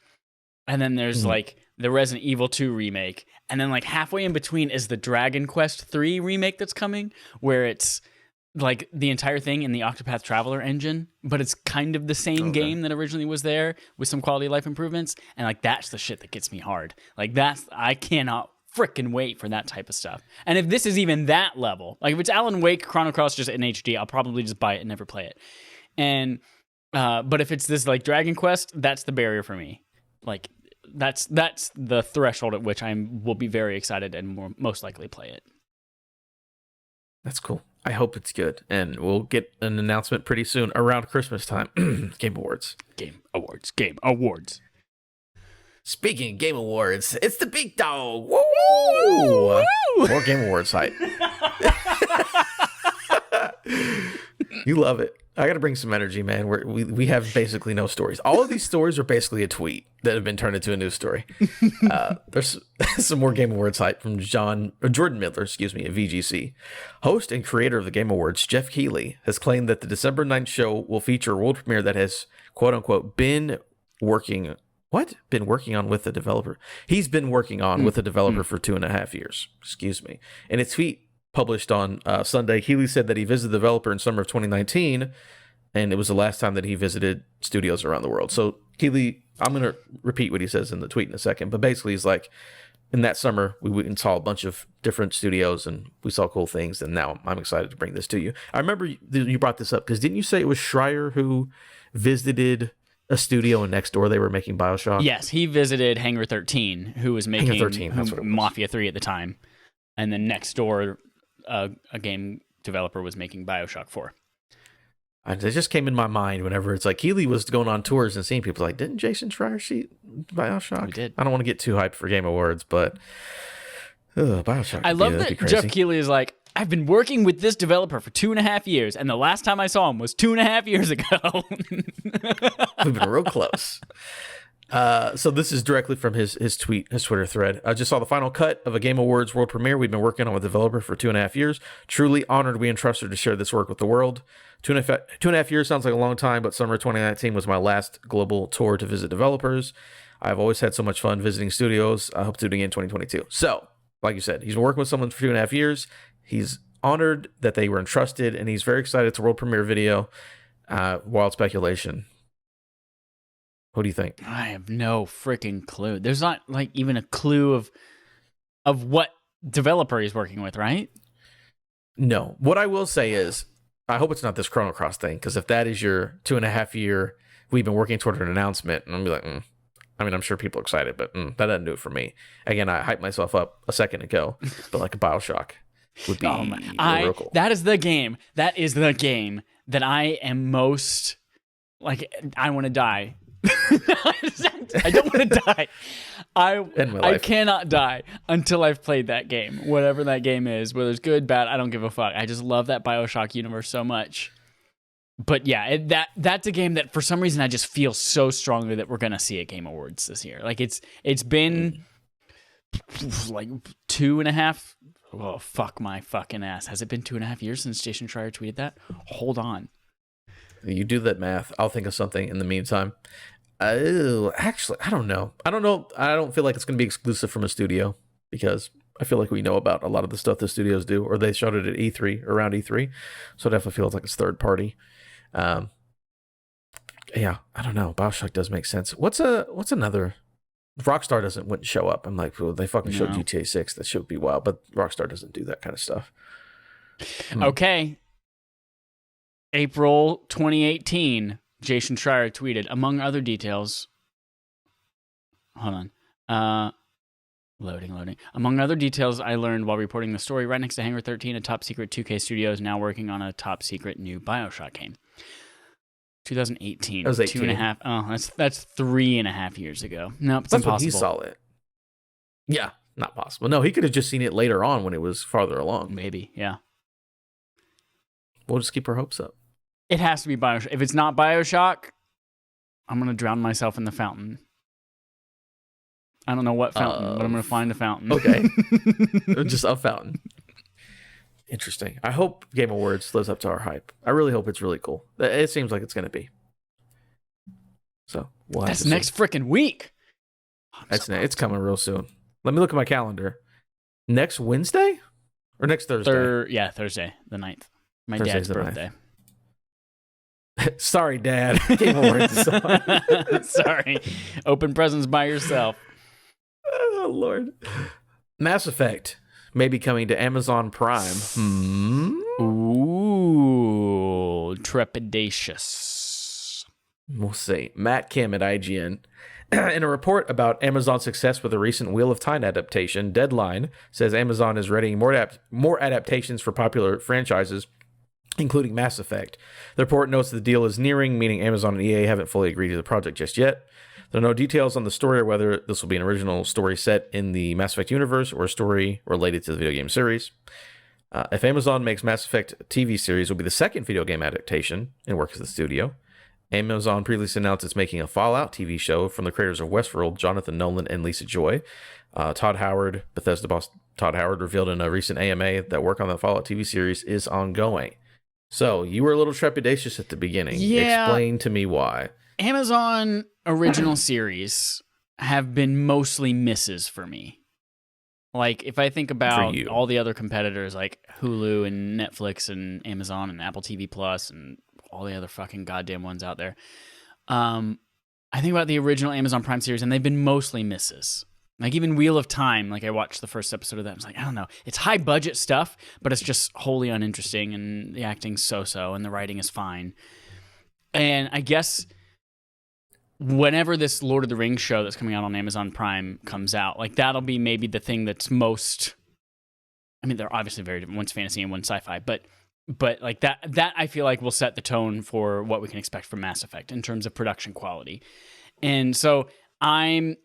S2: and then there's like the Resident Evil 2 remake, and then like halfway in between is the Dragon Quest 3 remake that's coming, where it's like the entire thing in the Octopath Traveler engine, but it's kind of the same game that originally was there with some quality of life improvements. And like, that's the shit that gets me hard. Like, I cannot freaking wait for that type of stuff. And if this is even that level, like if it's Alan Wake Chrono Cross just in HD, I'll probably just buy it and never play it. And but if it's this like Dragon Quest, that's the barrier for me. Like, that's the threshold at which will be very excited and most likely play it.
S1: That's cool. I hope it's good, and we'll get an announcement pretty soon around Christmas time. Game Awards.
S2: Game Awards.
S1: Speaking of Game Awards, it's the big dog. Woo! More Game Awards hype. You love it. I got to bring some energy, man. We have basically no stories. All of these stories are basically a tweet that have been turned into a news story. There's some more Game Awards hype from Jordan Midler, at VGC. Host and creator of the Game Awards, Jeff Keighley, has claimed that the December 9th show will feature a world premiere that has, quote unquote, been working on with the developer. He's been working on with the developer for 2.5 years. In its tweet published on Sunday, Keighley said that he visited the developer in summer of 2019, and it was the last time that he visited studios around the world. So Keighley, I'm going to repeat what he says in the tweet in a second, but basically he's like, in that summer, we went and saw a bunch of different studios, and we saw cool things, and now I'm excited to bring this to you. I remember you brought this up, because didn't you say it was Schreier who visited a studio, and next door they were making BioShock?
S2: Yes, he visited Hangar 13, who was making Mafia 3 at the time, and then next door, a game developer was making BioShock 4.
S1: It just came in my mind whenever it's like Keighley was going on tours and seeing people like, didn't Jason Schreier see BioShock?
S2: We did.
S1: I don't want to get too hyped for Game Awards, but BioShock.
S2: I love that Jeff Keighley is like, I've been working with this developer for 2.5 years, and the last time I saw him was 2.5 years ago.
S1: We've been real close. So this is directly from his Twitter thread. I just saw the final cut of a Game Awards world premiere we've been working on with the developer for 2.5 years. Truly honored we entrusted to share this work with the world. 2.5 years sounds like a long time, but summer 2019 was my last global tour to visit developers. I've always had so much fun visiting studios. I hope to do it again in 2022. So, like you said, he's been working with someone for 2.5 years. He's honored that they were entrusted, and he's very excited. It's a world premiere video. Wild speculation. What do you think?
S2: I have no freaking clue. There's not like even a clue of what developer he's working with, right?
S1: No. What I will say is, I hope it's not this Chrono Cross thing, because if that is your 2.5 year, we've been working toward an announcement, and I'm be like, I mean, I'm sure people are excited, but that doesn't do it for me. Again, I hyped myself up a second ago, but like a BioShock would be real cool.
S2: That is the game. That is the game that I am most like. I want to die. I don't want to die. I cannot die until I've played that game, whatever that game is, whether it's good, bad. I don't give a fuck. I just love that BioShock universe so much. But yeah, that's a game that for some reason I just feel so strongly that we're gonna see at Game Awards this year. Like it's been like 2.5. Oh fuck my fucking ass! Has it been 2.5 years since Jason Schreier tweeted that? Hold on.
S1: You do that math. I'll think of something in the meantime. Oh, actually, I don't know. I don't feel like it's going to be exclusive from a studio, because I feel like we know about a lot of the stuff the studios do, or they showed it at E3, around E3. So it definitely feels like it's third party. Yeah, I don't know. BioShock does make sense. What's another? Rockstar wouldn't show up. I'm like, well, they fucking showed GTA 6. That should be wild, but Rockstar doesn't do that kind of stuff.
S2: Okay. April 2018, Jason Schreier tweeted, among other details. Hold on. Loading. Among other details I learned while reporting the story, right next to Hangar 13, a top secret 2K studio is now working on a top secret new BioShock game. 2018.
S1: That was 18.
S2: 2.5. Oh, that's 3.5 years ago. Nope, it's
S1: that's
S2: impossible.
S1: When he saw it. Yeah, not possible. No, he could have just seen it later on when it was farther along.
S2: Maybe, yeah.
S1: We'll just keep our hopes up.
S2: It has to be BioShock. If it's not BioShock, I'm going to drown myself in the fountain. I don't know what fountain, but I'm going to find a fountain.
S1: Okay. Just a fountain. Interesting. I hope Game Awards lives up to our hype. I really hope it's really cool. It seems like it's going to be. So
S2: that's next freaking week.
S1: It's coming real soon. Let me look at my calendar. Next Wednesday or next Thursday?
S2: Thursday, the 9th. My
S1: Thursday's
S2: dad's birthday.
S1: Sorry, Dad. Game Awards.
S2: Sorry. Open presents by yourself.
S1: Oh, Lord. Mass Effect may be coming to Amazon Prime.
S2: Ooh, trepidatious.
S1: We'll see. Matt Kim at IGN. In a report about Amazon's success with the recent Wheel of Time adaptation, Deadline says Amazon is readying more adaptations for popular franchises, including Mass Effect. The report notes that the deal is nearing, meaning Amazon and EA haven't fully agreed to the project just yet. There are no details on the story or whether this will be an original story set in the Mass Effect universe or a story related to the video game series. If Amazon makes Mass Effect TV series, it will be the second video game adaptation in work as the studio. Amazon previously announced it's making a Fallout TV show from the creators of Westworld, Jonathan Nolan and Lisa Joy. Todd Howard, Bethesda boss Todd Howard, revealed in a recent AMA that work on the Fallout TV series is ongoing. So you were a little trepidatious at the beginning. Yeah. Explain to me why.
S2: Amazon original series have been mostly misses for me. Like, if I think about all the other competitors like Hulu and Netflix and Amazon and Apple TV Plus and all the other fucking goddamn ones out there, I think about the original Amazon Prime series, and they've been mostly misses. Like, even Wheel of Time, like, I watched the first episode of that. I was like, I don't know. It's high-budget stuff, but it's just wholly uninteresting, and the acting's so-so, and the writing is fine. And I guess whenever this Lord of the Rings show that's coming out on Amazon Prime comes out, like, that'll be maybe the thing that's most... I mean, they're obviously very different. One's fantasy and one's sci-fi, but like that I feel like will set the tone for what we can expect from Mass Effect in terms of production quality. And so I'm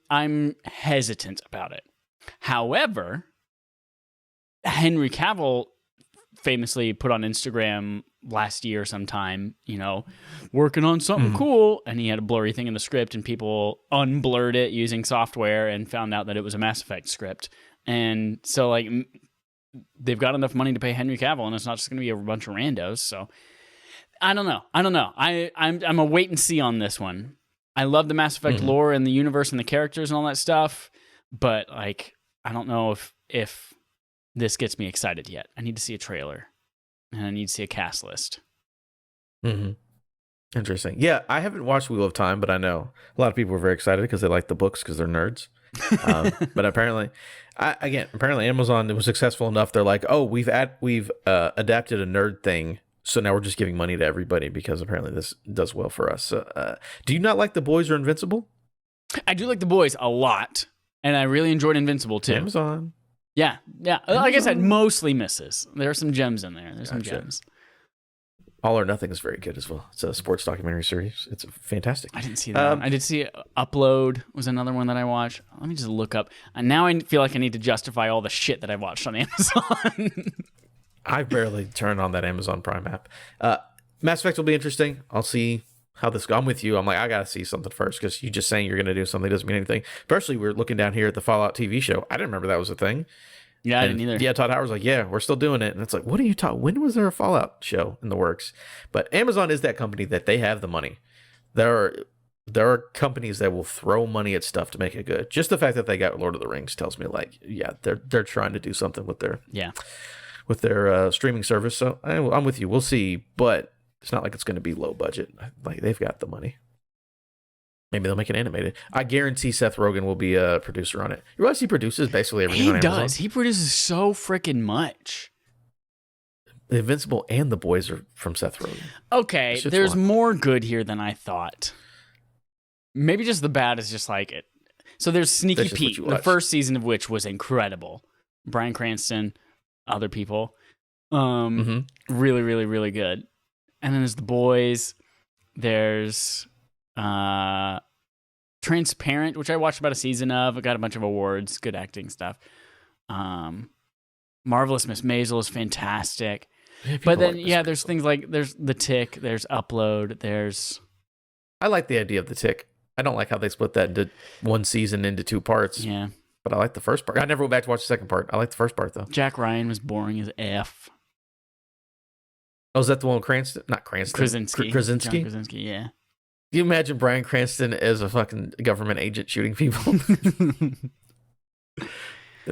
S2: hesitant about it. However, Henry Cavill famously put on Instagram last year sometime, working on something cool, and he had a blurry thing in the script, and people unblurred it using software and found out that it was a Mass Effect script. And so, like, they've got enough money to pay Henry Cavill, and it's not just going to be a bunch of randos. So I don't know. I'm a wait and see on this one. I love the Mass Effect lore and the universe and the characters and all that stuff, but like, I don't know if this gets me excited yet. I need to see a trailer, and I need to see a cast list.
S1: Interesting. Yeah, I haven't watched Wheel of Time, but I know a lot of people were very excited because they like the books because they're nerds. But apparently, apparently Amazon was successful enough. They're like, oh, we've adapted a nerd thing, so now we're just giving money to everybody because apparently this does well for us. Do you not like The Boys or Invincible?
S2: I do like The Boys a lot, and I really enjoyed Invincible too.
S1: Amazon.
S2: Yeah. Like I said, mostly misses. There are some gems in there. There's some gems.
S1: All or Nothing is very good as well. It's a sports documentary series. It's fantastic.
S2: I didn't see that. I did see Upload was another one that I watched. Let me just look up. And now I feel like I need to justify all the shit that I watched on Amazon.
S1: I barely turn on that Amazon Prime app. Mass Effect will be interesting. I'll see how this goes. I'm with you. I'm like, I got to see something first because you just saying you're going to do something doesn't mean anything. Especially we're looking down here at the Fallout TV show. I didn't remember that was a thing.
S2: Yeah, I didn't either.
S1: Yeah, Todd Howard's like, yeah, we're still doing it. And it's like, what are you talking? When was there a Fallout show in the works? But Amazon is that company that they have the money. There are companies that will throw money at stuff to make it good. Just the fact that they got Lord of the Rings tells me like, yeah, they're trying to do something with their streaming service. So I'm with you. We'll see, but it's not like it's going to be low budget. Like they've got the money. Maybe they'll make it animated. I guarantee Seth Rogen will be a producer on it. You realize he produces basically everything on Amazon?
S2: He does. He produces so freaking much.
S1: The Invincible and The Boys are from Seth Rogen.
S2: Okay, there's more good here than I thought. Maybe just the bad is just like it. So there's Sneaky Pete, the first season of which was incredible. Bryan Cranston, other people. Really, really, really good. And then there's The Boys. There's Transparent, which I watched about a season of. It got a bunch of awards, good acting stuff. Marvelous Miss Maisel is fantastic. Yeah, but then, there's things like there's The Tick, there's Upload, there's...
S1: I like the idea of The Tick. I don't like how they split that into one season into two parts.
S2: Yeah.
S1: But I like the first part. I never went back to watch the second part. I like the first part, though.
S2: Jack Ryan was boring as F.
S1: Oh, is that the one with Cranston? Not Cranston.
S2: Krasinski.
S1: Krasinski?
S2: John Krasinski, yeah.
S1: Do you imagine Bryan Cranston as a fucking government agent shooting people? That'd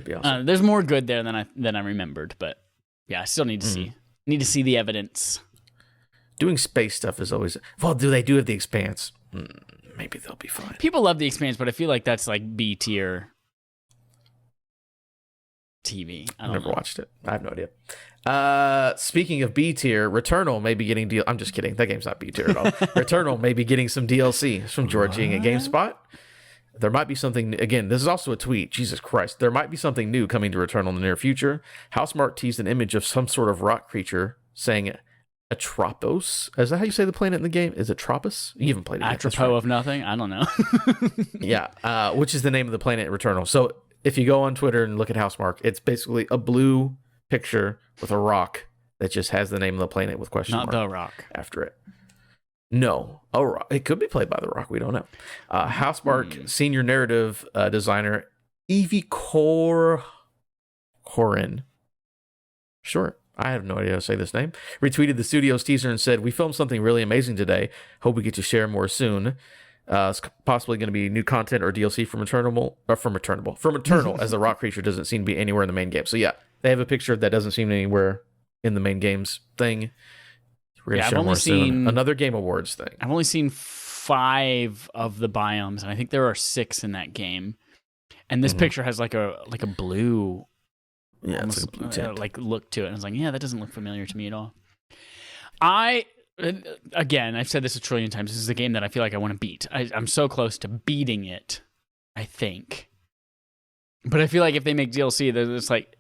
S1: be awesome.
S2: There's more good there than I remembered, but yeah, I still need to see. Need to see the evidence.
S1: Doing space stuff is always... Well, do they do have The Expanse? Maybe they'll be fine.
S2: People love The Expanse, but I feel like that's like B-tier TV.
S1: I've never watched it. I have no idea. Speaking of B-tier, Returnal may be getting deal. I'm just kidding. That game's not B-tier at all. Returnal may be getting some DLC. It's from George Ying at GameSpot. There might be something, again, this is also a tweet. Jesus Christ. There might be something new coming to Returnal in the near future. Housemarque teased an image of some sort of rock creature saying Atropos. Is that how you say the planet in the game? Is it Tropos? You haven't played it yet.
S2: Atropos of nothing? I don't know.
S1: Yeah, which is the name of the planet in Returnal. So if you go on Twitter and look at Housemarque, it's basically a blue picture with a rock that just has the name of the planet with question mark.
S2: Not the rock.
S1: After it. No. Oh, it could be played by The Rock. We don't know. Housemarque senior narrative designer Evie Corin. Sure. I have no idea how to say this name. Retweeted the studio's teaser and said, "We filmed something really amazing today. Hope we get to share more soon. It's possibly going to be new content or DLC from Eternal, as the rock creature doesn't seem to be anywhere in the main game." So yeah, they have a picture that doesn't seem anywhere in the main game's thing. We're gonna share more soon. Another Game Awards thing.
S2: I've only seen 5 of the biomes, and I think there are 6 in that game. And this picture has like a blue,
S1: it's like a blue tint.
S2: Like look to it. And I was like, yeah, that doesn't look familiar to me at all. Again, I've said this a trillion times. This is a game that I feel like I want to beat. I'm so close to beating it, I think. But I feel like if they make DLC, there's like,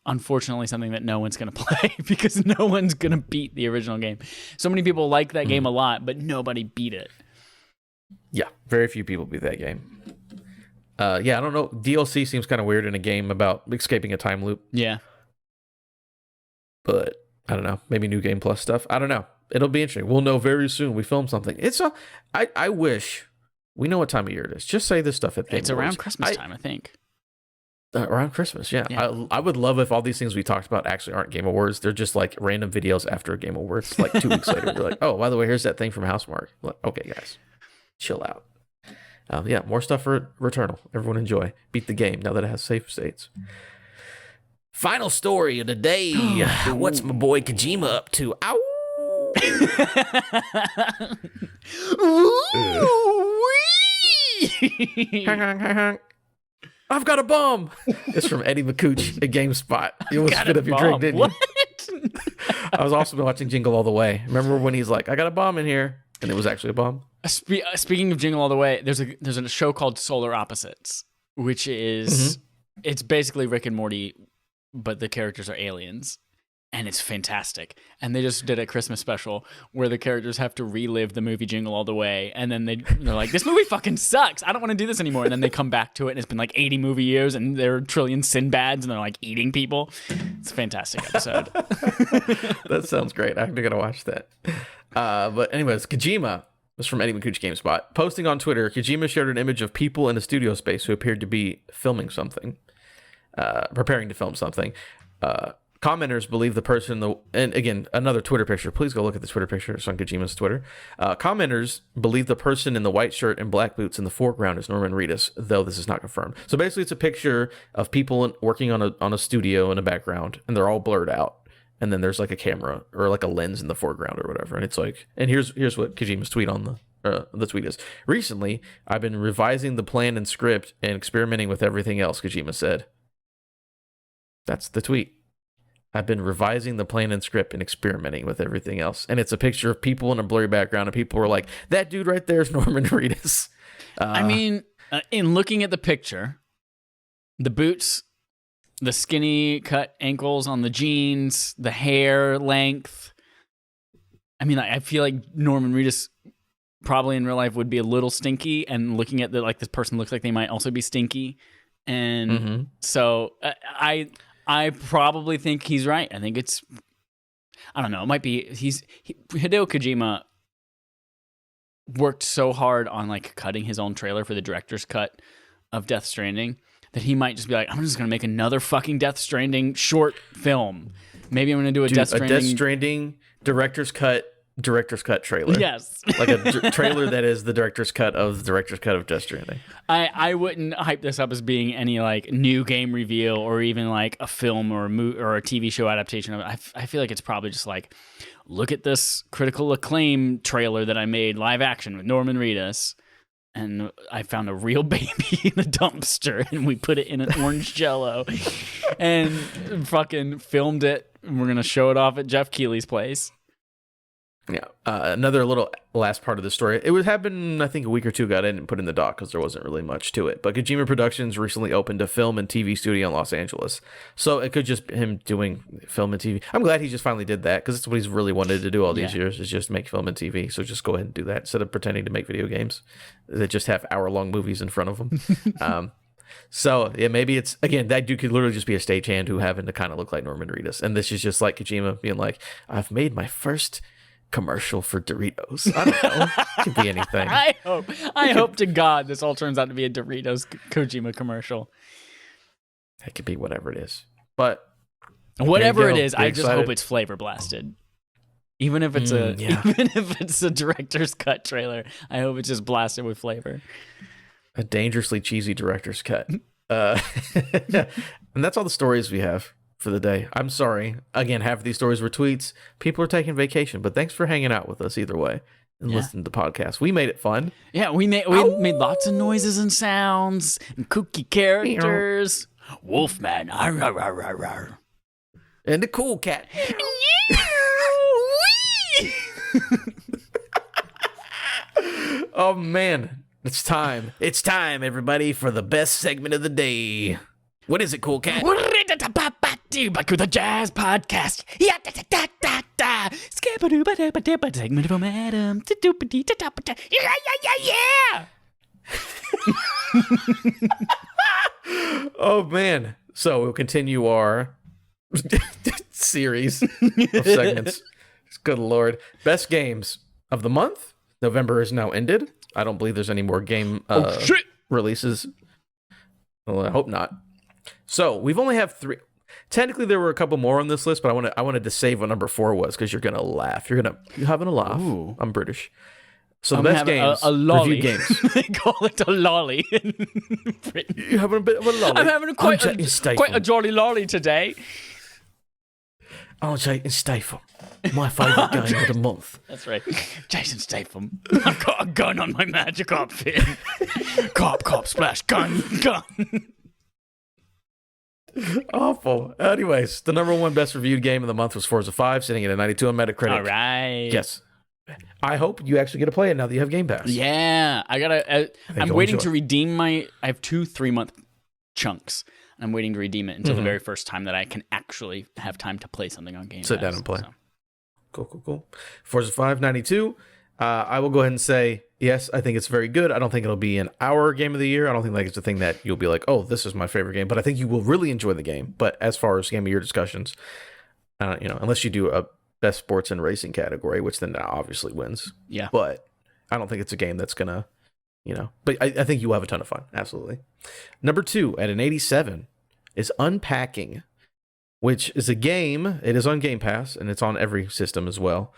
S2: unfortunately, something that no one's going to play because no one's going to beat the original game. So many people like that game a lot, but nobody beat it.
S1: Yeah, very few people beat that game. I don't know. DLC seems kind of weird in a game about escaping a time loop.
S2: Yeah.
S1: But I don't know. Maybe New Game Plus stuff. I don't know. It'll be interesting. We'll know very soon. We filmed something. I wish we know what time of year it is. Just say this stuff at the
S2: It's around Christmas time, I think.
S1: Around Christmas, yeah. I would love if all these things we talked about actually aren't Game Awards. They're just like random videos after a Game Awards, like 2 weeks later. You're like, oh, by the way, here's that thing from Housemarque. Like, okay, guys, chill out. More stuff for Returnal. Everyone enjoy. Beat the game now that it has save states. Final story of the day. What's my boy Kojima up to? Ow! I've got a bomb. It's from Eddie McCooch at GameSpot. You almost spit up your drink, didn't
S2: what?
S1: you? I was also watching Jingle All the Way. Remember when he's like, I got a bomb in here, and it was actually a bomb?
S2: Speaking of Jingle All the Way, there's a show called Solar Opposites, which is it's basically Rick and Morty, but the characters are aliens, and it's fantastic. And they just did a Christmas special where the characters have to relive the movie Jingle All the Way, and then they're like, this movie fucking sucks. I don't want to do this anymore. And then they come back to it, and it's been like 80 movie years, and there are trillion Sinbads, and they're like eating people. It's a fantastic episode.
S1: That sounds great. I'm gonna watch that. But anyways, Kojima. This is from Eddie McCooch GameSpot. Posting on Twitter, Kojima shared an image of people in a studio space who appeared to be filming something, preparing to film something. Commenters believe the person, and again, another Twitter picture. Please go look at the Twitter picture. It's on Kojima's Twitter. Commenters believe the person in the white shirt and black boots in the foreground is Norman Reedus, though this is not confirmed. So basically, it's a picture of people working on a studio in the background, and they're all blurred out. And then there's like a camera or like a lens in the foreground or whatever. And it's like, and here's what Kojima's tweet on the tweet is. Recently, I've been revising the plan and script and experimenting with everything else, Kojima said. That's the tweet. I've been revising the plan and script and experimenting with everything else. And it's a picture of people in a blurry background, and people were like, that dude right there is Norman Reedus.
S2: I mean, in looking at the picture, the boots, the skinny cut ankles on the jeans, the hair length. I mean, I feel like Norman Reedus probably in real life would be a little stinky, and looking at this person looks like they might also be stinky. And so I probably think he's right. I think I don't know. It might be Hideo Kojima worked so hard on like cutting his own trailer for the director's cut of Death Stranding that he might just be like, I'm just going to make another fucking Death Stranding short film. Maybe I'm going to do a Death
S1: Stranding director's cut trailer.
S2: Yes.
S1: Like a trailer that is the director's cut of Death Stranding.
S2: I wouldn't hype this up as being any like new game reveal or even like a film or a TV show adaptation of it. I feel like it's probably just like, look at this critical acclaim trailer that I made live action with Norman Reedus. And I found a real baby in a dumpster, and we put it in an orange Jello, and fucking filmed it. And we're gonna show it off at Jeff Keighley's place.
S1: Yeah. Another little last part of the story. It would happen, I think, a week or two ago. I didn't put in the doc because there wasn't really much to it. But Kojima Productions recently opened a film and TV studio in Los Angeles. So it could just be him doing film and TV. I'm glad he just finally did that because it's what he's really wanted to do all these years is just make film and TV. So just go ahead and do that instead of pretending to make video games that just have hour-long movies in front of them. So yeah, maybe it's, again, that dude could literally just be a stagehand who happened to kind of look like Norman Reedus. And this is just like Kojima being like, I've made my first commercial for Doritos. I don't know. It could be anything.
S2: I hope to God this all turns out to be a Doritos Kojima commercial.
S1: It could be whatever it is. But
S2: whatever it is, I just hope it's flavor blasted. Even if it's even if it's a director's cut trailer, I hope it's just blasted with flavor.
S1: A dangerously cheesy director's cut. And that's all the stories we have for the day. I'm sorry. Again, half of these stories were tweets. People are taking vacation, but thanks for hanging out with us either way and listening to the podcast. We made it fun.
S2: Yeah, we made lots of noises and sounds and kooky characters. Wolfman. Arr, arr, arr, arr, arr.
S1: And the cool cat. Oh man, it's time. It's time, everybody, for the best segment of the day. What is it, cool cat?
S2: Back with the Jazz Podcast. Segment from Adam. Yeah.
S1: Oh man. So we'll continue our series of segments. Good Lord. Best games of the month. November is now ended. I don't believe there's any more game releases. Well, I hope not. So we've only have 3. Technically, there were a couple more on this list, but I wanted to save what number 4 was because you're gonna laugh. You're having a laugh.
S2: Ooh.
S1: I'm British. So the best games,
S2: a lolly.
S1: review games.
S2: They call it a lolly in Britain.
S1: You're having a bit of a lolly.
S2: I'm having quite a jolly lolly today.
S1: Oh, Jason Statham, my favourite game of the month.
S2: That's right. Jason Statham. I've got a gun on my magic outfit. Cop, splash, gun.
S1: Awful. Anyways, the number one best reviewed game of the month was Forza 5, sitting at a 92 on Metacritic.
S2: All right.
S1: Yes. I hope you actually get to play it now that you have Game Pass.
S2: Yeah, I'm waiting to redeem my. I have 2 3-month chunks. I'm waiting to redeem it until the very first time that I can actually have time to play something on Game Pass.
S1: Sit down and play. So. Cool. Forza 5, 92. I will go ahead and say, yes, I think it's very good. I don't think it'll be an hour game of the year. I don't think like it's a thing that you'll be like, oh, this is my favorite game. But I think you will really enjoy the game. But as far as game of year discussions, unless you do a best sports and racing category, which then obviously wins.
S2: Yeah.
S1: But I don't think it's a game that's going to, but I think you will have a ton of fun. Absolutely. Number 2 at an 87 is Unpacking, which is a game. It is on Game Pass and it's on every system as well.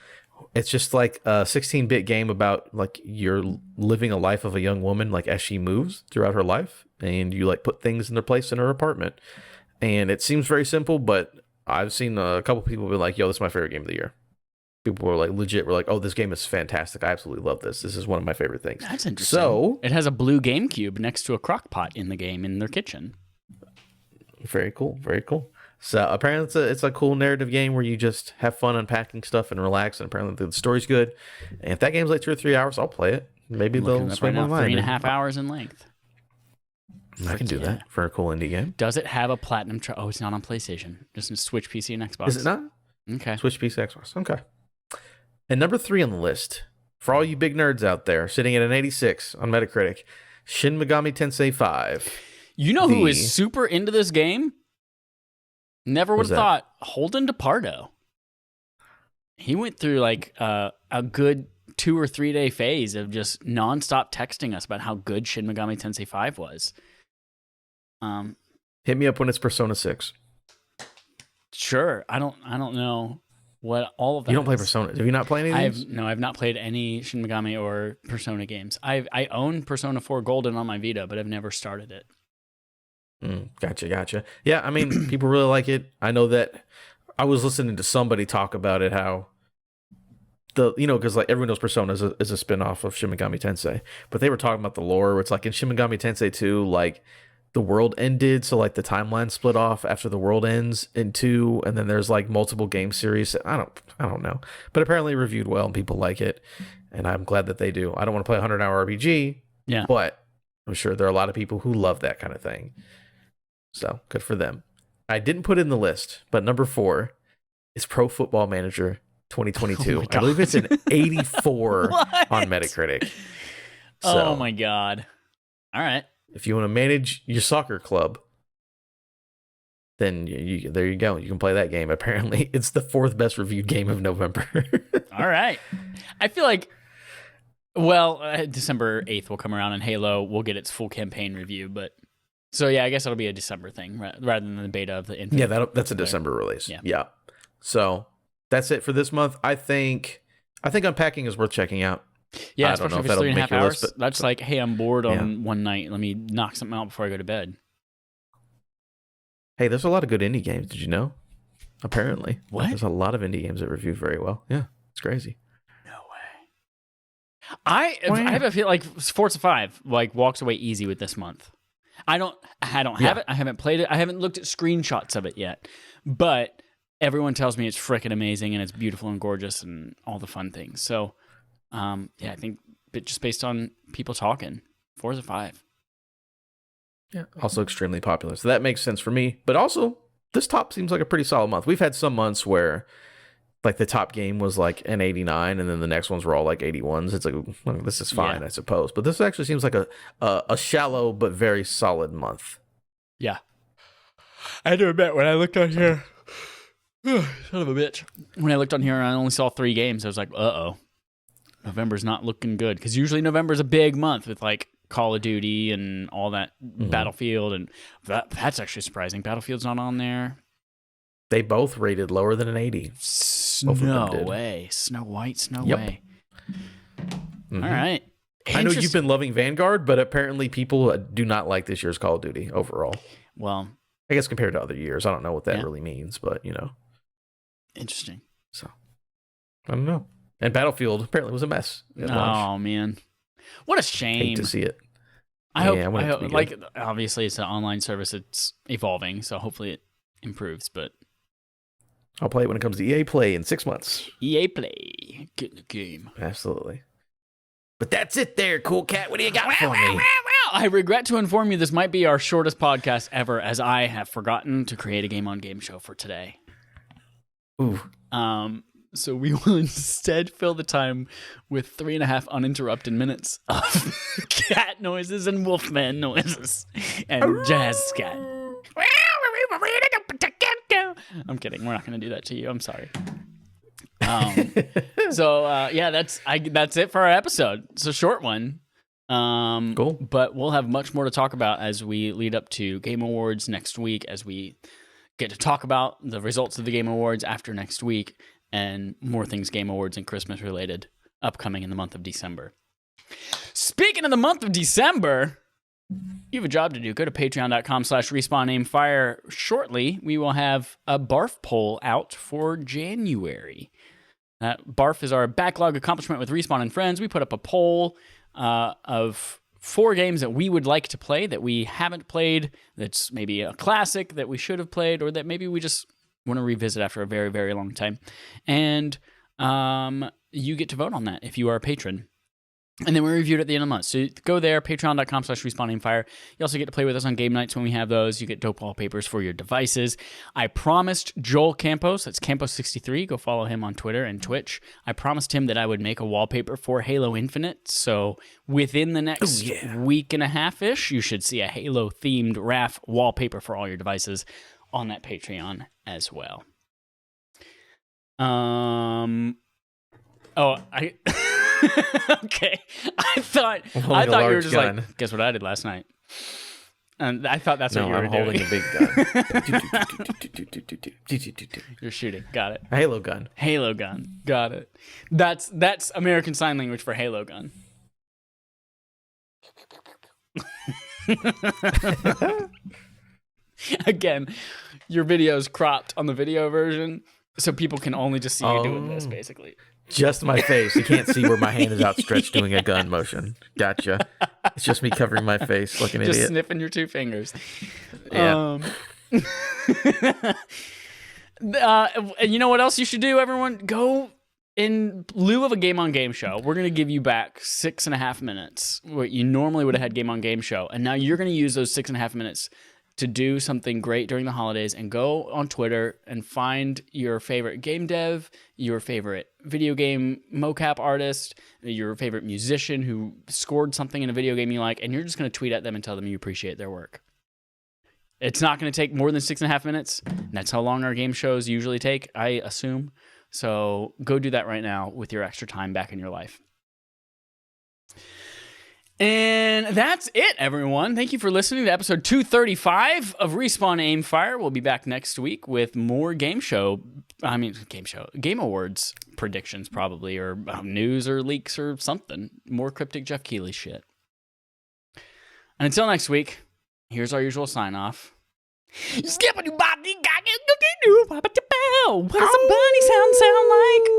S1: It's just like a 16-bit game about like you're living a life of a young woman, like as she moves throughout her life, and you like put things in their place in her apartment. And it seems very simple, but I've seen a couple people be like, yo, this is my favorite game of the year. People were like, legit, were like, oh, this game is fantastic. I absolutely love this. This is one of my favorite things.
S2: That's interesting.
S1: So
S2: it has a blue GameCube next to a crock pot in the game in their kitchen.
S1: Very cool. So apparently it's a cool narrative game where you just have fun unpacking stuff and relax. And apparently the story's good. And if that game's like 2 or 3 hours, I'll play it. Maybe they'll swing my mind.
S2: 3.5 hours in length.
S1: I can do that for a cool indie game.
S2: Does it have a platinum? Oh, it's not on PlayStation. Just Switch, PC, and Xbox.
S1: Is it not?
S2: Okay.
S1: Switch, PC, Xbox. Okay. And number 3 on the list, for all you big nerds out there, sitting at an 86 on Metacritic, Shin Megami Tensei 5.
S2: You know who is super into this game? Never would have thought. Holden DePardo. He went through like a good 2 or 3 day phase of just nonstop texting us about how good Shin Megami Tensei 5 was.
S1: Hit me up when it's Persona 6.
S2: Sure. I don't know what all of that.
S1: You don't play Persona. Have you not played any of these?
S2: No, I've not played any Shin Megami or Persona games. I own Persona 4 Golden on my Vita, but I've never started it.
S1: Gotcha. Yeah, I mean, people really like it. I know that I was listening to somebody talk about it, how because like everyone knows Persona is a spinoff of Shin Megami Tensei, but they were talking about the lore where it's like in Shin Megami Tensei 2, like the world ended, so like the timeline split off after the world ends in 2, and then there's like multiple game series. I don't know, but apparently reviewed well and people like it, and I'm glad that they do. I don't want to play a 100-hour RPG, but I'm sure there are a lot of people who love that kind of thing. So good for them. I didn't put it in the list, but number 4 is Pro Football Manager 2022. I believe it's an 84 on Metacritic. So,
S2: oh my god! All right.
S1: If you want to manage your soccer club, then there you go. You can play that game. Apparently, it's the 4th best reviewed game of November.
S2: All right. I feel like, December 8th will come around and Halo will get its full campaign review, but. So yeah, I guess it'll be a December thing rather than the beta of the Infinite.
S1: Yeah, that's a December release. Yeah. So that's it for this month. I think Unpacking is worth checking out.
S2: Yeah, especially if it's 3.5 hours. But that's like, hey, I'm bored on one night. Let me knock something out before I go to bed.
S1: Hey, there's a lot of good indie games. Did you know? Apparently,
S2: what?
S1: There's a lot of indie games that reviewed very well. Yeah, it's crazy.
S2: No way. I have a feel like Forza 5 like walks away easy with this month. I don't have it. I haven't played it. I haven't looked at screenshots of it yet. But everyone tells me it's freaking amazing and it's beautiful and gorgeous and all the fun things. So, I think just based on people talking, Forza 5.
S1: Yeah, also extremely popular. So that makes sense for me. But also, this top seems like a pretty solid month. We've had some months where like the top game was like an 89 and then the next ones were all like 81s. It's like, well, this is fine, I suppose. But this actually seems like a shallow but very solid month.
S2: Yeah. I had to admit, when I looked on here, son of a bitch. When I looked on here and I only saw 3 games, I was like, uh-oh. November's not looking good. Because usually November's a big month with like Call of Duty and all that, Battlefield. And that's actually surprising. Battlefield's not on there. They
S1: both rated lower than an 80.
S2: No way. Snow White, way. All right.
S1: I know you've been loving Vanguard, but apparently people do not like this year's Call of Duty overall.
S2: Well,
S1: I guess compared to other years, I don't know what that really means, but
S2: Interesting.
S1: So, I don't know. And Battlefield apparently was a mess.
S2: Oh, man. What a shame.
S1: Hate to see it.
S2: I
S1: Yeah, I
S2: hope,
S1: want
S2: I
S1: it to
S2: hope
S1: be
S2: like
S1: good.
S2: obviously it's an online service. It's evolving, so hopefully it improves. But
S1: I'll play it when it comes to EA Play in 6 months.
S2: EA Play, get in the game.
S1: Absolutely. But that's it there, Cool Cat. What do you got for me?
S2: I regret to inform you this might be our shortest podcast ever, as I have forgotten to create a game on game show for today.
S1: Ooh.
S2: So we will instead fill the time with 3.5 uninterrupted minutes of cat noises and wolfman noises and jazz scat. I'm kidding. We're not going to do that to you. I'm sorry. Yeah, that's it for our episode. It's a short one.
S1: Cool.
S2: But we'll have much more to talk about as we lead up to Game Awards next week, as we get to talk about the results of the Game Awards after next week, and more things Game Awards and Christmas related upcoming in the month of December. Speaking of the month of December, you have a job to do. Go to patreon.com/respawnaimfire. Shortly, we will have a BARF poll out for January. BARF is our backlog accomplishment with Respawn and Friends. We put up a poll of 4 games that we would like to play that we haven't played, that's maybe a classic that we should have played, or that maybe we just want to revisit after a very, very long time. And you get to vote on that if you are a patron. And then we review it at the end of the month. So go there, patreon.com/respawnaimfire. You also get to play with us on game nights when we have those. You get dope wallpapers for your devices. I promised Joel Campos, that's Campos63, go follow him on Twitter and Twitch. I promised him that I would make a wallpaper for Halo Infinite. So within the next week and a half-ish, you should see a Halo-themed RAF wallpaper for all your devices on that Patreon as well. Okay. I thought you were just
S1: gun.
S2: like, guess what I did last night? And I thought that's what you were
S1: I'm
S2: doing.
S1: holding a big gun.
S2: You're shooting. Got it.
S1: A Halo gun.
S2: Halo gun. Got it. That's American Sign Language for Halo gun. Again, your video is cropped on the video version, so people can only just see you doing this, basically.
S1: Just my face. You can't see where my hand is outstretched doing a gun motion. Gotcha. It's just me covering my face like an
S2: just
S1: idiot.
S2: Sniffing your 2 fingers.
S1: Yeah.
S2: And you know what else you should do, everyone? Go, in lieu of a Game on Game show, we're going to give you back 6.5 minutes, what you normally would have had Game on Game show. And now you're going to use those 6.5 minutes to do something great during the holidays, and go on Twitter and find your favorite game dev, your favorite video game mocap artist, your favorite musician who scored something in a video game you like, and you're just going to tweet at them and tell them you appreciate their work. It's not going to take more than 6.5 minutes. And that's how long our game shows usually take, I assume. So go do that right now with your extra time back in your life. And that's it, everyone. Thank you for listening to episode 235 of Respawn Aim Fire. We'll be back next week with more Game Awards predictions, probably, or news or leaks or something. More cryptic Jeff Keighley shit. And until next week, here's our usual sign off. What does a bunny sound like?